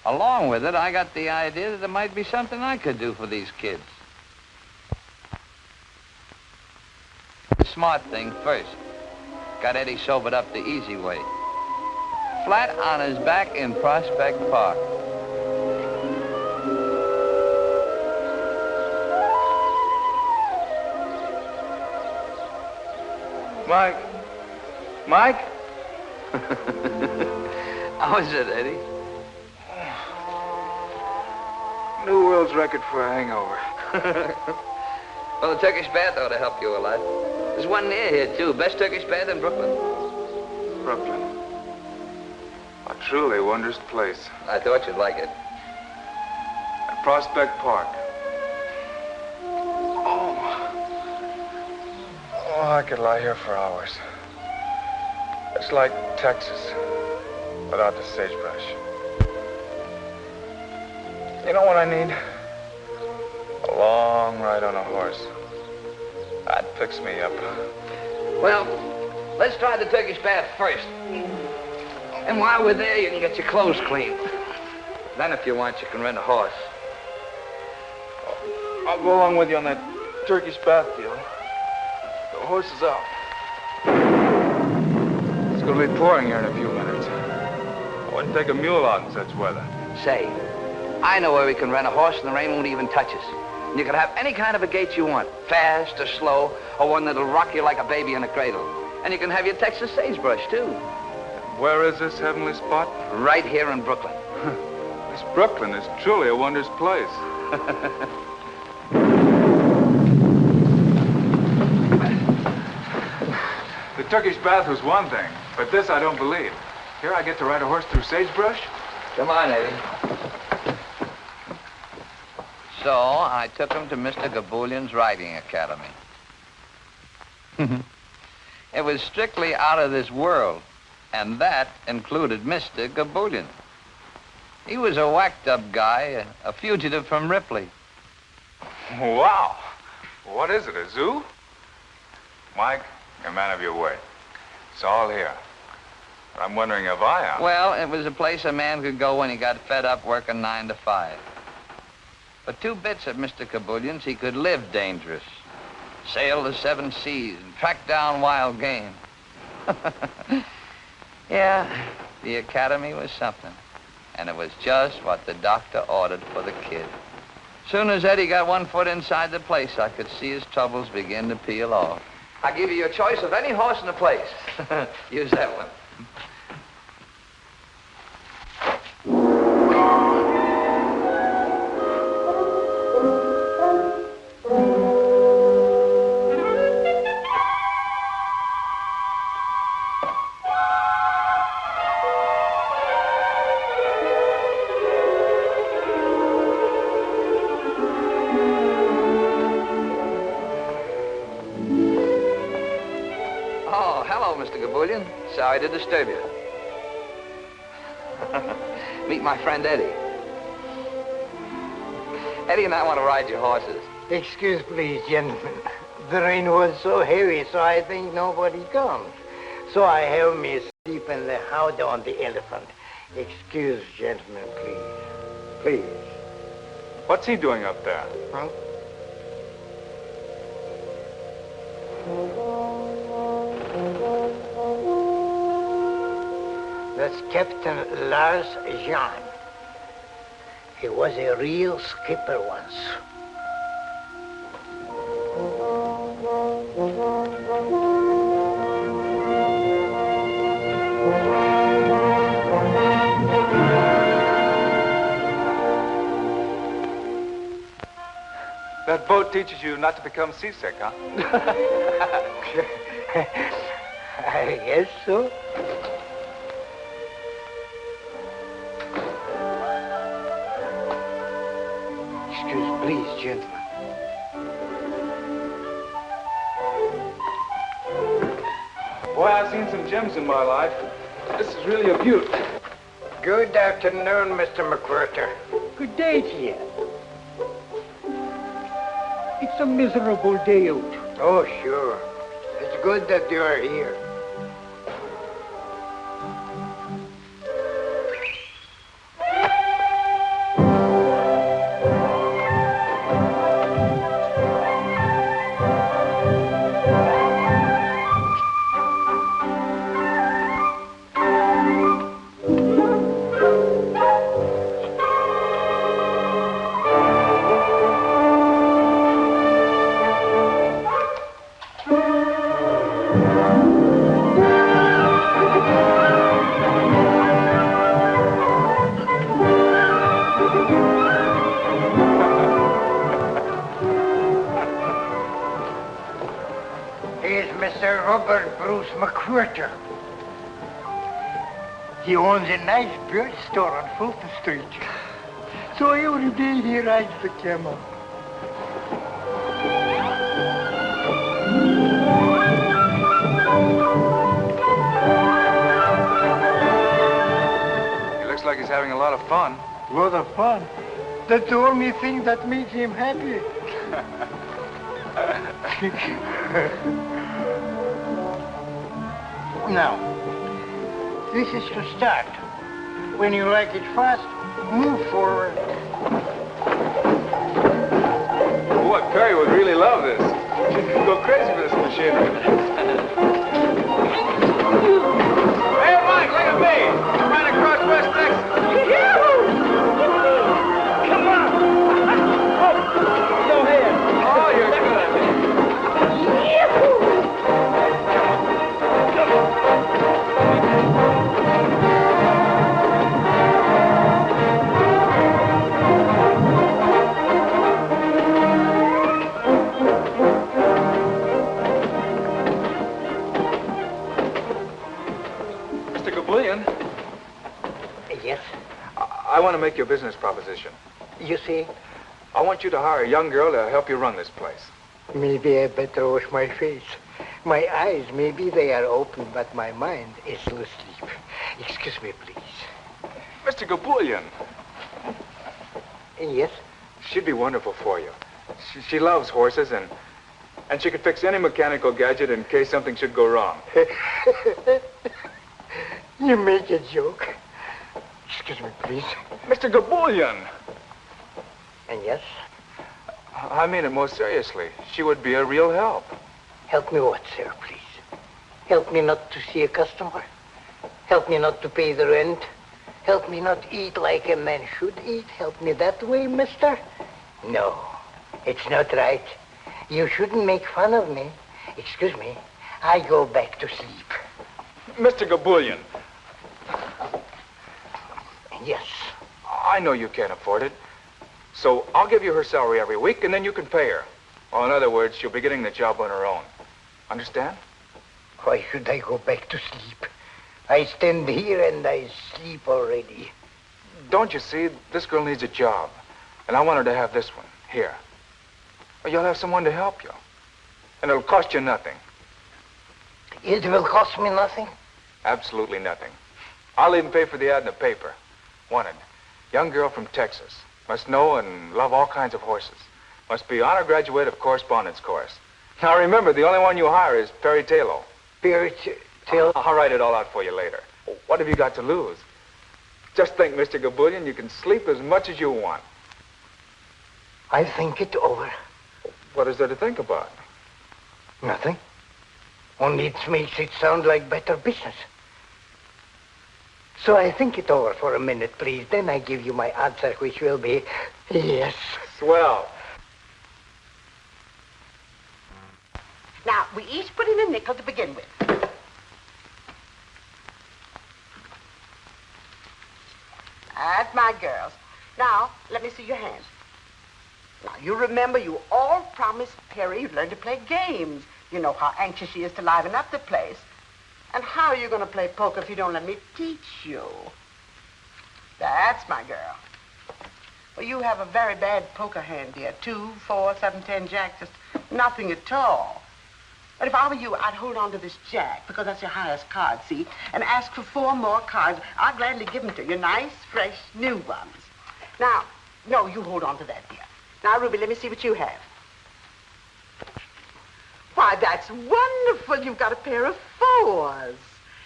Along with it, I got the idea that there might be something I could do for these kids. The smart thing first. Got Eddie sobered up the easy way. Flat on his back in Prospect Park. Mike? Mike? How is it, Eddie? New world's record for a hangover. Well, the Turkish bath ought to help you a lot. There's one near here, too. Best Turkish bath in Brooklyn. Brooklyn. A truly wondrous place. I thought you'd like it. At Prospect Park. Oh, I could lie here for hours. It's like Texas, without the sagebrush. You know what I need? A long ride on a horse. That picks me up. Well, let's try the Turkish bath first. And while we're there, you can get your clothes clean. Then, if you want, you can rent a horse. I'll go along with you on that Turkish bath deal. The horse is out. It's going to be pouring here in a few minutes. I wouldn't take a mule out in such weather. Say, I know where we can rent a horse and the rain won't even touch us. And you can have any kind of a gait you want, fast or slow, or one that'll rock you like a baby in a cradle. And you can have your Texas sagebrush, too. Where is this heavenly spot? Right here in Brooklyn. This Brooklyn is truly a wondrous place. The Turkish bath was one thing, but this I don't believe. Here I get to ride a horse through sagebrush? Come on, Eddie. So I took him to Mr. Gabulian's riding academy. It was strictly out of this world, and that included Mr. Gabulian. He was a whacked-up guy, a fugitive from Ripley. Wow. What is it, a zoo? Mike, you're a man of your word. It's all here. But I'm wondering if I am. Well, it was a place a man could go when he got fed up working 9 to 5. For 2 bits at Mr. Gabulian's, he could live dangerous, sail the 7 seas, and track down wild game. Yeah, the academy was something. And it was just what the doctor ordered for the kid. Soon as Eddie got 1 foot inside the place, I could see his troubles begin to peel off. I give you your choice of any horse in the place. Use that one. Sorry to disturb you. Meet my friend Eddie. Eddie and I want to ride your horses. Excuse, please, gentlemen. The rain was so heavy, so I think nobody comes. So I have me sleep in the house on the elephant. Excuse, gentlemen, please. Please. What's he doing up there? Huh? That's Captain Lars Jean. He was a real skipper once. That boat teaches you not to become seasick, huh? I guess so. Please, gentlemen. Boy, I've seen some gems in my life. This is really a beaut. Good afternoon, Mr. McWhirter. Good day to you. It's a miserable day out. Oh, sure. It's good that you are here. McWhirter. He owns a nice beer store on Fulton Street. So every day he rides the camel. He looks like he's having a lot of fun. A lot of fun? That's the only thing that makes him happy. Now, this is to start. When you like it fast, move forward. Boy, Perry would really love this. She'd go crazy for this machinery. Hey, Mike, look at me. I'm right across West Texas. Come on. Oh, go ahead. Oh, you're good. Yes? I want to make you a business proposition. You see? I want you to hire a young girl to help you run this place. Maybe I better wash my face. My eyes, maybe they are open, but my mind is still asleep. Excuse me, please. Mr. Gabulian. Yes? She'd be wonderful for you. She loves horses, and she could fix any mechanical gadget in case something should go wrong. You make a joke. Excuse me, please. Mr. Gabulian. And yes? I mean it most seriously. She would be a real help. Help me what, sir, please? Help me not to see a customer? Help me not to pay the rent? Help me not eat like a man should eat? Help me that way, mister? No, it's not right. You shouldn't make fun of me. Excuse me, I go back to sleep. Mr. Gabulian. Yes. I know you can't afford it. So I'll give you her salary every week, and then you can pay her. Or in other words, she'll be getting the job on her own. Understand? Why should I go back to sleep? I stand here and I sleep already. Don't you see? This girl needs a job. And I want her to have this one, here. Or you'll have someone to help you. And it'll cost you nothing. It will cost me nothing? Absolutely nothing. I'll even pay for the ad in the paper. Wanted. Young girl from Texas. Must know and love all kinds of horses. Must be honor graduate of correspondence course. Now remember, the only one you hire is Perry Taylor. Perry Taylor? I'll write it all out for you later. What have you got to lose? Just think, Mr. Gabulian, you can sleep as much as you want. I think it over. What is there to think about? Nothing. Only it makes it sound like better business. So I think it over for a minute, please. Then I give you my answer, which will be yes. Swell. Now, we each put in a nickel to begin with. That's my girls. Now, let me see your hands. Now, you remember you all promised Perry you'd learn to play games. You know how anxious she is to liven up the place. And how are you going to play poker if you don't let me teach you? That's my girl. Well, you have a very bad poker hand, dear. 2, 4, 7, 10, jack, just nothing at all. But if I were you, I'd hold on to this jack, because that's your highest card, see? And ask for 4 more cards. I'll gladly give them to you. Nice, fresh, new ones. Now, no, you hold on to that, dear. Now, Ruby, let me see what you have. Why, that's wonderful. You've got a pair of 4s.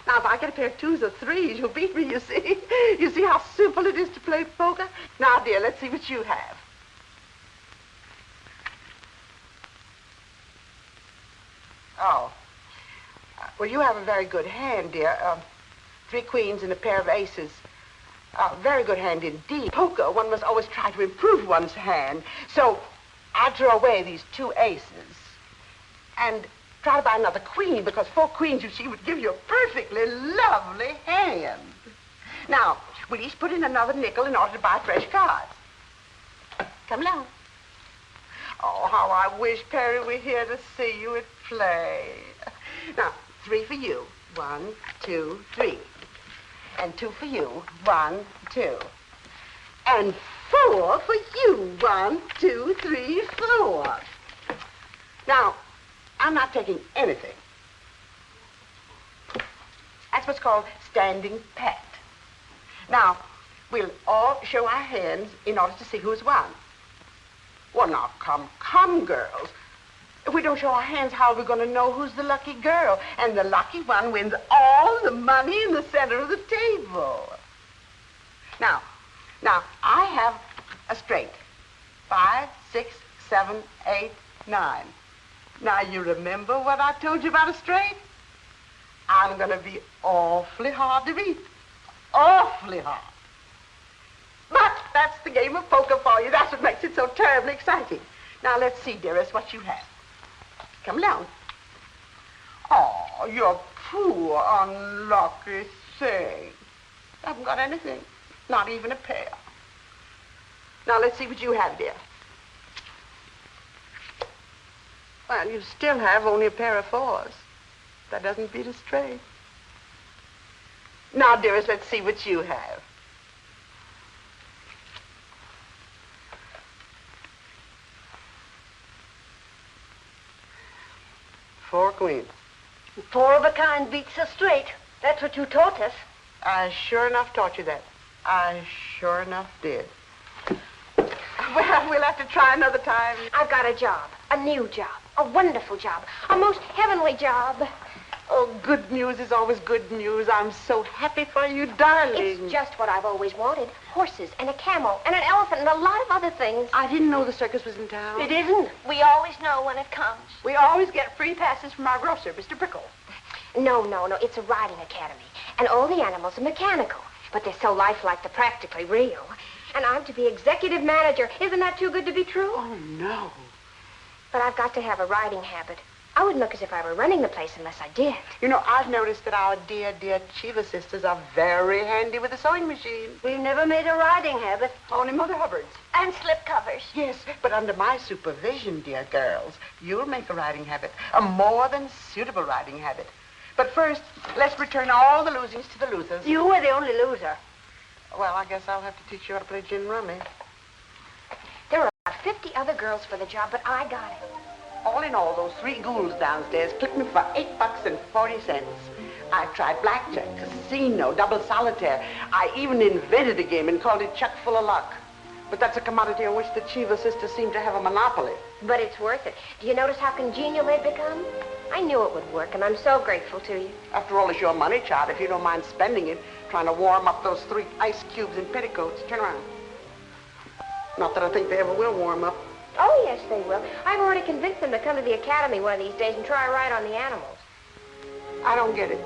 Now, if I get a pair of 2s or 3s, you'll beat me, you see. You see how simple it is to play poker? Now, dear, let's see what you have. Oh. Well, you have a very good hand, dear. 3 queens and a pair of aces. Very good hand indeed. Poker, one must always try to improve one's hand. So, I'll draw away these 2 aces. And try to buy another queen, because 4 queens, you see, would give you a perfectly lovely hand. Now, we'll each put in another nickel in order to buy fresh cards. Come along. Oh, how I wish Perry were here to see you at play. Now, 3 for you. 1, 2, 3. And 2 for you. 1, 2. And 4 for you. 1, 2, 3, 4. Now, I'm not taking anything. That's what's called standing pat. Now, we'll all show our hands in order to see who's won. Well, now, come, girls. If we don't show our hands, how are we going to know who's the lucky girl? And the lucky one wins all the money in the center of the table. Now, I have a straight. 5, 6, 7, 8, 9. Now, you remember what I told you about a straight? I'm going to be awfully hard to beat. Awfully hard. But that's the game of poker for you. That's what makes it so terribly exciting. Now, let's see, dearest, what you have. Come along. Oh, you poor, unlucky thing. I haven't got anything. Not even a pair. Now, let's see what you have, dear. Well, you still have only a pair of 4s. That doesn't beat a straight. Now, dearest, let's see what you have. 4 queens. 4 of a kind beats us straight. That's what you taught us. I sure enough taught you that. I sure enough did. Well, we'll have to try another time. I've got a job, a new job, a wonderful job, a most heavenly job. Oh, good news is always good news. I'm so happy for you, darling. It's just what I've always wanted. Horses and a camel and an elephant and a lot of other things. I didn't know the circus was in town. It isn't. We always know when it comes. We always get free passes from our grocer, Mr. Prickle. No. It's a riding academy. And all the animals are mechanical. But they're so lifelike they're practically real. And I'm to be executive manager. Isn't that too good to be true? Oh, no. But I've got to have a riding habit. I wouldn't look as if I were running the place unless I did. You know, I've noticed that our dear, dear Chiva sisters are very handy with a sewing machine. We've never made a riding habit. Only Mother Hubbard's. And slip covers. Yes, but under my supervision, dear girls, you'll make a riding habit, a more than suitable riding habit. But first, let's return all the losings to the losers. You were the only loser. Well, I guess I'll have to teach you how to play gin rummy. There are about 50 other girls for the job, but I got it. All in all, those 3 ghouls downstairs clipped me for $8.40. I tried blackjack, casino, double solitaire. I even invented a game and called it Chuck Full of Luck. But that's a commodity on which the Chiva sisters seem to have a monopoly. But it's worth it. Do you notice how congenial they've become? I knew it would work, and I'm so grateful to you. After all, it's your money, child. If you don't mind spending it, trying to warm up those 3 ice cubes in petticoats. Turn around. Not that I think they ever will warm up. Oh, yes, they will. I've already convinced them to come to the academy one of these days and try a ride on the animals. I don't get it.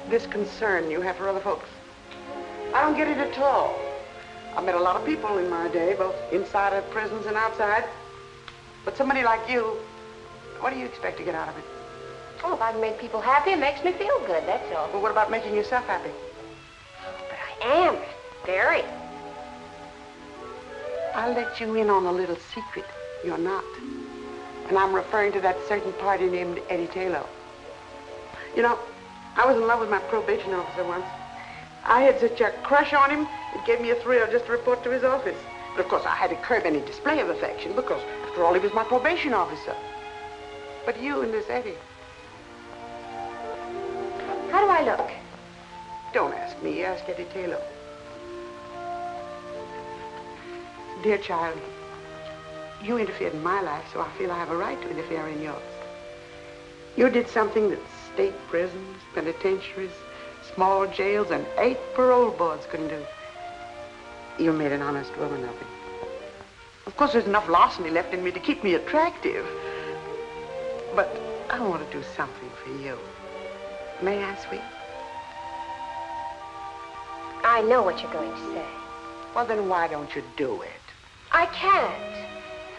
This concern you have for other folks. I don't get it at all. I've met a lot of people in my day, both inside of prisons and outside. But somebody like you, what do you expect to get out of it? Oh, if I can make people happy, it makes me feel good, that's all. Well, what about making yourself happy? But I am. Very. I'll let you in on a little secret. You're not. And I'm referring to that certain party named Eddie Taylor. You know, I was in love with my probation officer once. I had such a crush on him, it gave me a thrill just to report to his office. But of course, I had to curb any display of affection because, after all, he was my probation officer. But you and this Eddie. How do I look? Don't ask me, ask Eddie Taylor. Dear child, you interfered in my life, so I feel I have a right to interfere in yours. You did something that state prisons, penitentiaries, small jails, and 8 parole boards couldn't do. You made an honest woman of me. Of course, there's enough larceny left in me to keep me attractive. But I want to do something for you. May I, sweet? I know what you're going to say. Well, then why don't you do it? I can't.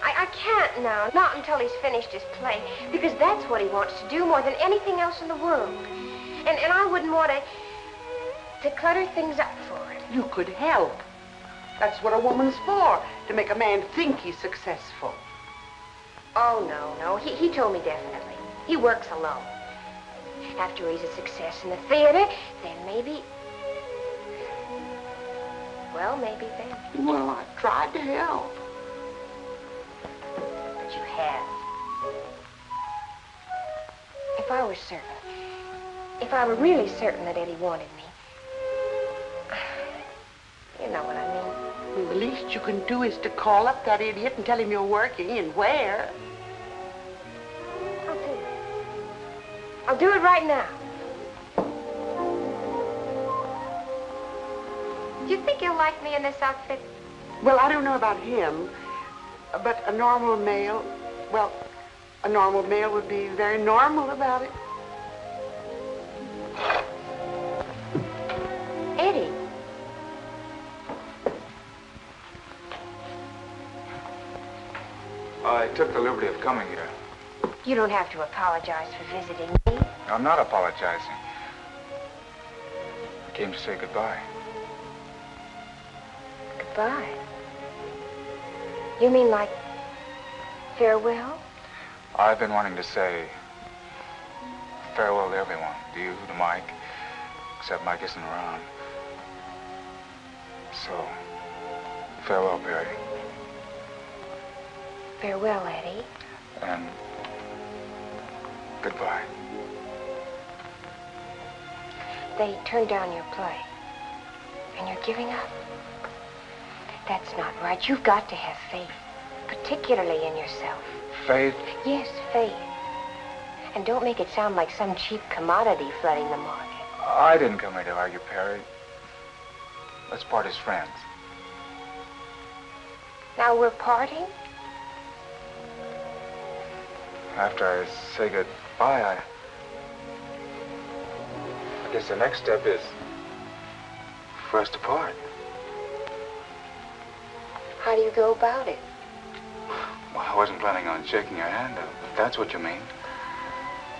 I can't now, not until he's finished his play, because that's what he wants to do more than anything else in the world. And I wouldn't want to clutter things up for it. You could help. That's what a woman's for, to make a man think he's successful. Oh, no. He told me definitely. He works alone. After he's a success in the theater, then maybe... Well, maybe then. Well, I tried to help. But you have. If I were certain, if I were really certain that Eddie wanted me, you know what I mean. Well, the least you can do is to call up that idiot and tell him you're working and where. I'll do it. I'll do it right now. Do you think he'll like me in this outfit? Well, I don't know about him, but a normal male, well, a normal male would be very normal about it. Eddie. I took the liberty of coming here. You don't have to apologize for visiting me. I'm not apologizing. I came to say goodbye. Goodbye? You mean like farewell? I've been wanting to say farewell to everyone. To you, to Mike, except Mike isn't around. So, farewell, Perry. Farewell, Eddie. And Goodbye. They turned down your play. And you're giving up? That's not right. You've got to have faith, particularly in yourself. Faith? Yes, faith. And don't make it sound like some cheap commodity flooding the market. I didn't come here to argue, Perry. Let's part as friends. Now we're parting? After I say goodbye, I guess the next step is for us to part. How do you go about it? Well, I wasn't planning on shaking your hand, if that's what you mean.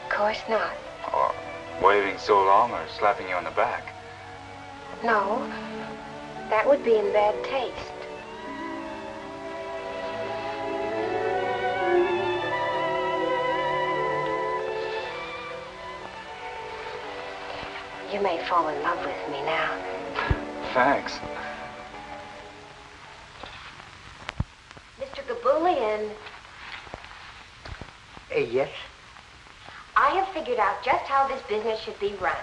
Of course not. Or waving so long or slapping you on the back. No, that would be in bad taste. You may fall in love with me now. Thanks. Mr. Gabulian. Yes? I have figured out just how this business should be run.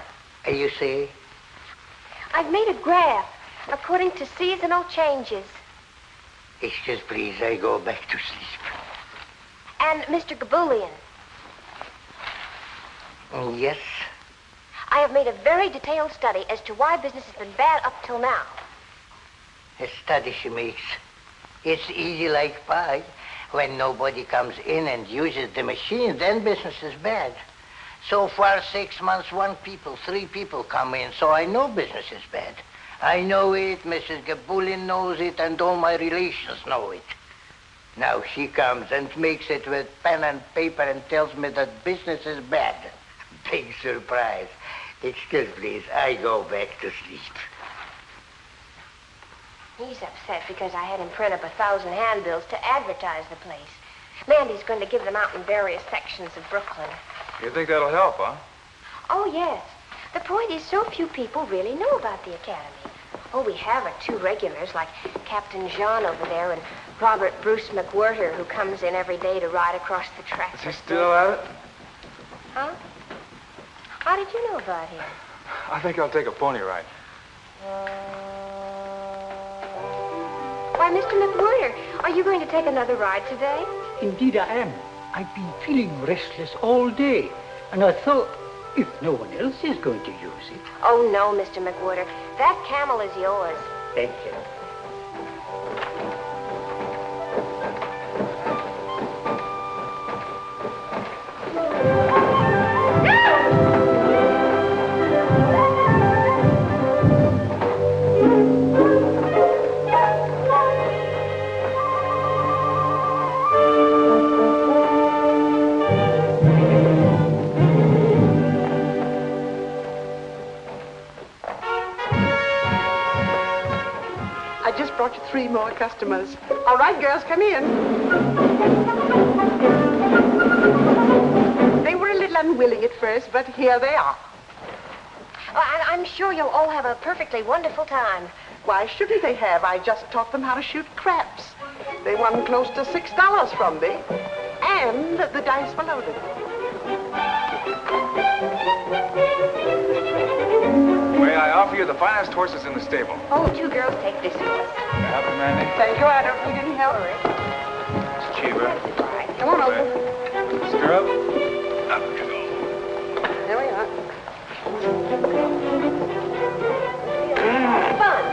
You see? I've made a graph according to seasonal changes. Excuse, please, I go back to sleep. And Mr. Gabulian. Yes? I have made a very detailed study as to why business has been bad up till now. A study she makes. It's easy like pie. When nobody comes in and uses the machine, then business is bad. So far, 6 months, 3 people come in, so I know business is bad. I know it, Mrs. Gabulian knows it, and all my relations know it. Now she comes and makes it with pen and paper and tells me that business is bad. Big surprise. Excuse, please, I go back to sleep. He's upset because I had him print up 1,000 handbills to advertise the place. Mandy's going to give them out in various sections of Brooklyn. You think that'll help, huh? Oh, yes. The point is so few people really know about the Academy. Oh, we have 2 regulars, like Captain Jean over there and Robert Bruce McWhirter, who comes in every day to ride across the track. Is he still at it? Huh? How did you know about him? I think I'll take a pony ride. Why, Mr. McWhirter, are you going to take another ride today? Indeed I am. I've been feeling restless all day, and I thought, if no one else is going to use it... Oh, no, Mr. McWhirter. That camel is yours. Thank you. Brought you 3 more customers. All right, girls, come in. They were a little unwilling at first, but here they are. I'm sure you'll all have a perfectly wonderful time. Why shouldn't they have? I just taught them how to shoot craps. They won close to $6 from me, and the dice were loaded. May I offer you the finest horses in the stable? Oh, 2 girls take this one. Happy, Mandy? Thank you. I don't need any help. It's cheaper. Come on over. Stir up. Up you go. There we are. Fun.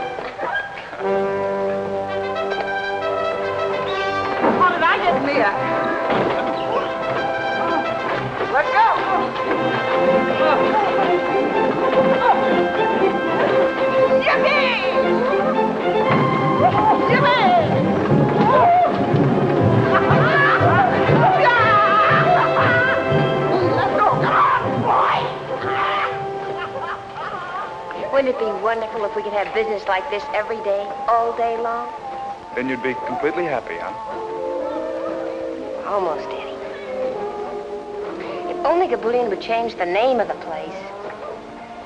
How did I get Mia? Let's go. Yippee! Wouldn't it be wonderful if we could have business like this every day, all day long? Then you'd be completely happy, huh? Almost, Eddie. If only Gabulian would change the name of the place.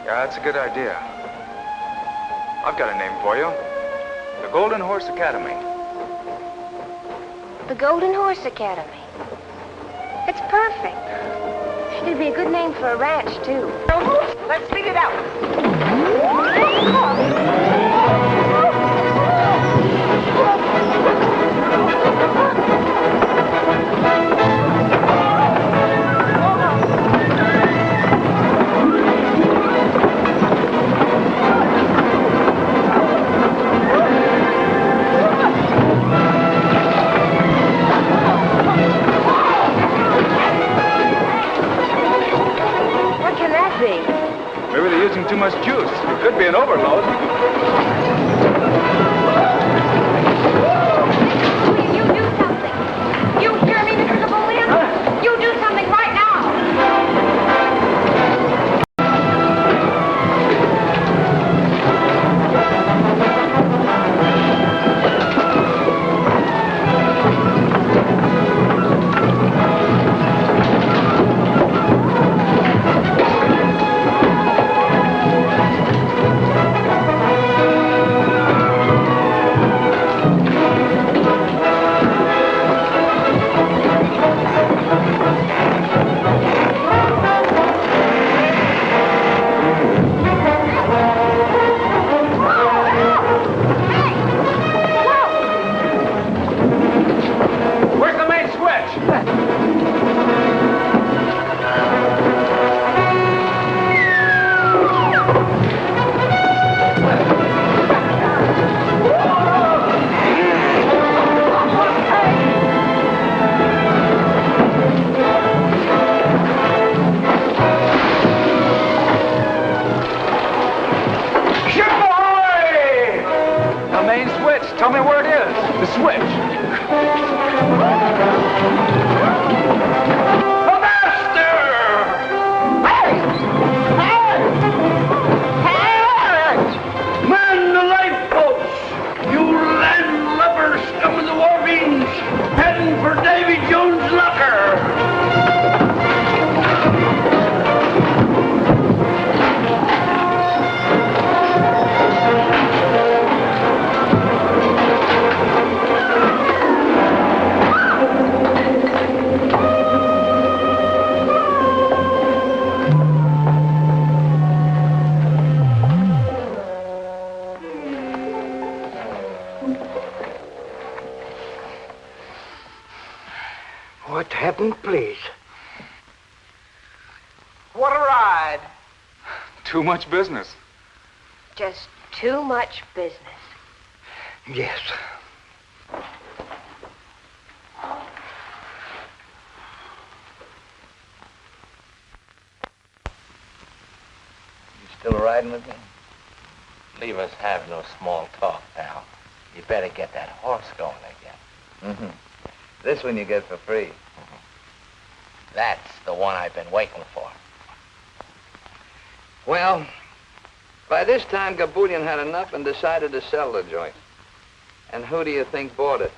Yeah, that's a good idea. I've got a name for you. The Golden Horse Academy. The Golden Horse Academy. It's perfect. It'd be a good name for a ranch, too. Let's speed it out. What can that be? Maybe they're using too much juice. It could be an overload. You do something. You hear me, Mr. Napoleon? You do something right now. Where's the main switch? The main switch. Tell me where it is. The switch. The master! Hey! Man the lifeboats! You landlubber scum of the war beans! Heading for Davy Jones' locker! What happened, please? What a ride. Too much business. Just too much business. Yes. You still riding with me? Leave us have no small talk, pal. You better get that horse going again. Mm-hmm. This one you get for free. That's the one I've been waiting for. Well, by this time, Gabulian had enough and decided to sell the joint. And who do you think bought it?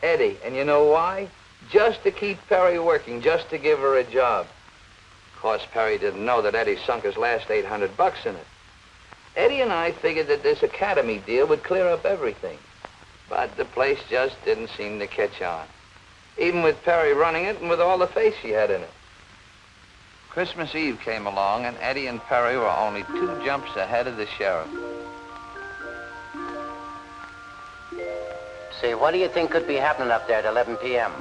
Eddie. And you know why? Just to keep Perry working, just to give her a job. Of course, Perry didn't know that Eddie sunk his last $800 in it. Eddie and I figured that this academy deal would clear up everything. But the place just didn't seem to catch on. Even with Perry running it and with all the faith she had in it. Christmas Eve came along, and Eddie and Perry were only 2 jumps ahead of the sheriff. Say, what do you think could be happening up there at 11 p.m.?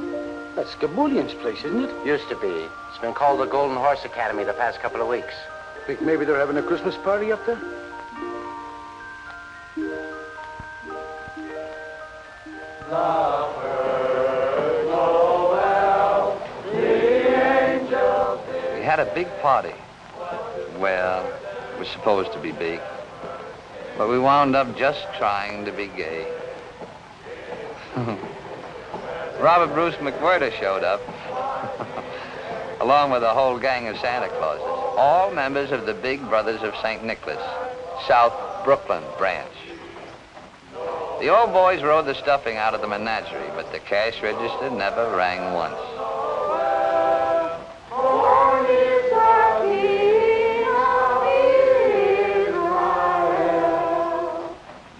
That's Gabulian's place, isn't it? Used to be. It's been called the Golden Horse Academy the past couple of weeks. Think maybe they're having a Christmas party up there? We had a big party. Well, it was supposed to be big. But we wound up just trying to be gay. Robert Bruce McWhirter showed up, along with a whole gang of Santa Clauses, all members of the Big Brothers of St. Nicholas, South Brooklyn branch. The old boys rode the stuffing out of the menagerie, but the cash register never rang once.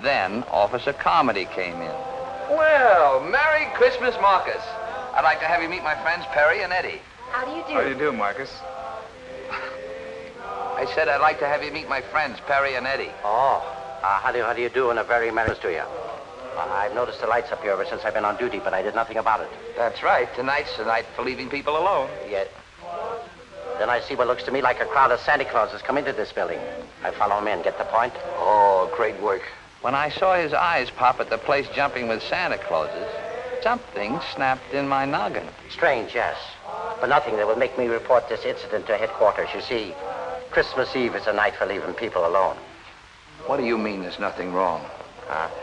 Then Officer Comedy came in. Well, Merry Christmas, Marcus. I'd like to have you meet my friends Perry and Eddie. How do you do? How do you do, Marcus? I said I'd like to have you meet my friends, Perry and Eddie. Oh, how do you do, and a very merry Christmas to you. I've noticed the lights up here ever since I've been on duty, but I did nothing about it. That's right. Tonight's the night for leaving people alone. Yeah. Then I see what looks to me like a crowd of Santa Clauses come into this building. I follow him in. Get the point? Oh, great work. When I saw his eyes pop at the place jumping with Santa Clauses, something snapped in my noggin. Strange, yes. But nothing that would make me report this incident to headquarters. You see, Christmas Eve is a night for leaving people alone. What do you mean there's nothing wrong?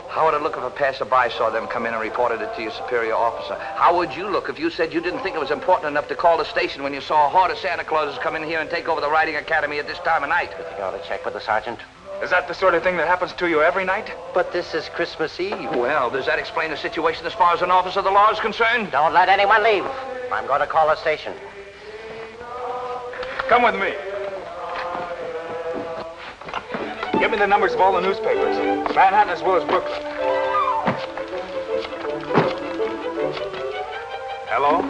How would it look if a passerby saw them come in and reported it to your superior officer? How would you look if you said you didn't think it was important enough to call the station when you saw a horde of Santa Clauses come in here and take over the riding academy at this time of night? You think I ought to check with the sergeant? Is that the sort of thing that happens to you every night? But this is Christmas Eve. Well, does that explain the situation as far as an officer of the law is concerned? Don't let anyone leave. I'm going to call the station. Come with me. Give me the numbers of all the newspapers. Manhattan as well as Brooklyn. Hello?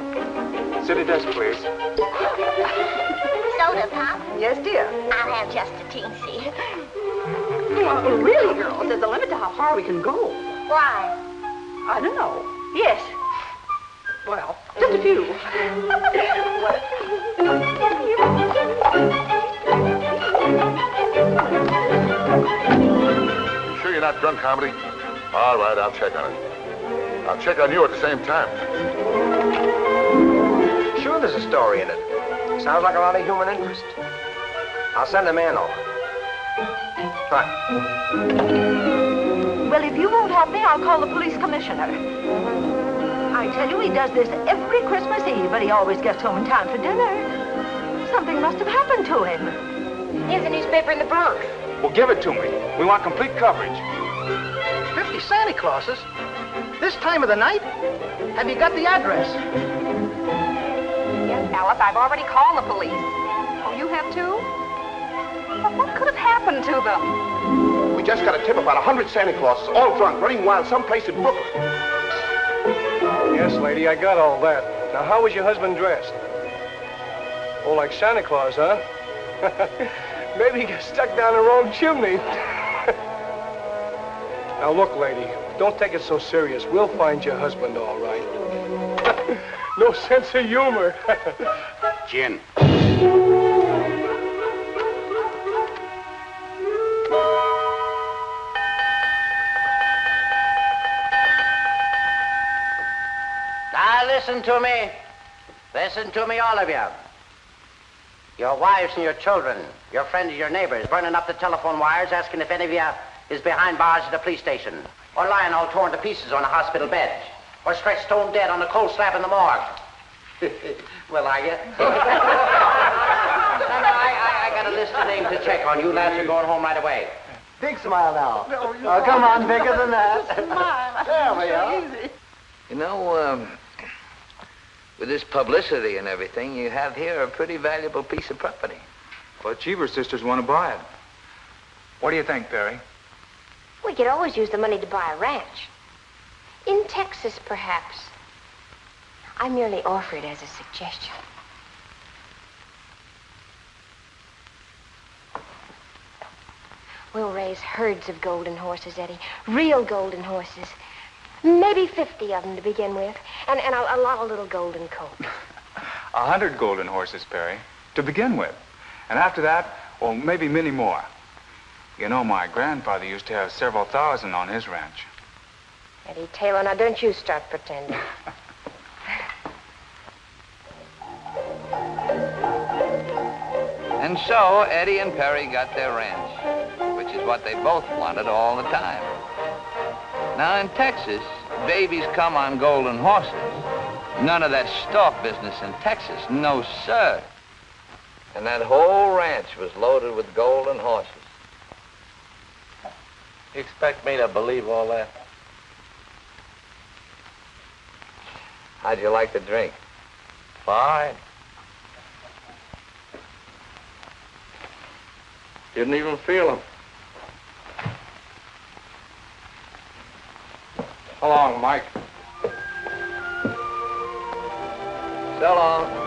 City desk, please. Soda, Pop? Yes, dear. I'll have just a teensy. Well, really, girls, there's a limit to how far we can go. Why? I don't know. Yes. Well, just a few. Sure you're not drunk, Comedy? All right, I'll check on it. I'll check on you at the same time. Sure there's a story in it. Sounds like a lot of human interest. I'll send a man over. Fine. Well, if you won't help me, I'll call the police commissioner. I tell you, he does this every Christmas Eve, but he always gets home in time for dinner. Something must have happened to him. Here's a newspaper in the Bronx. Well, give it to me. We want complete coverage. 50 Santa Clauses? This time of the night? Have you got the address? Yes, Alice, I've already called the police. Oh, you have too? Well, what could have happened to them? We just got a tip about 100 Santa Clauses, all drunk, running wild someplace in Brooklyn. Yes, lady, I got all that. Now, how was your husband dressed? Oh, like Santa Claus, huh? Maybe he got stuck down the wrong chimney. Now, look, lady, don't take it so serious. We'll find your husband all right. No sense of humor. Gin. Now, listen to me. Listen to me, all of you. Your wives and your children, your friends and your neighbors, burning up the telephone wires, asking if any of you is behind bars at the police station, or lying all torn to pieces on a hospital bed, or stretched stone dead on a cold slab in the morgue. Well, are you? No, I got a list of names to check on. You lads are going home right away. Big smile now. Oh, come on, bigger than that. Smile. There we are. Easy. You know, with this publicity and everything, you have here a pretty valuable piece of property. But Cheever sisters want to buy it. What do you think, Perry? We could always use the money to buy a ranch. In Texas, perhaps. I merely offer it as a suggestion. We'll raise herds of golden horses, Eddie. Real golden horses. Maybe 50 of them to begin with. And a lot of little golden colts. 100 golden horses, Perry, to begin with. And after that, well, maybe many more. You know, my grandfather used to have several thousand on his ranch. Eddie Taylor, now don't you start pretending. And so Eddie and Perry got their ranch, which is what they both wanted all the time. Now in Texas, babies come on golden horses. None of that stalk business in Texas, no sir. And that whole ranch was loaded with golden horses. You expect me to believe all that? How'd you like the drink? Fine. Didn't even feel him. So long, Mike. So long.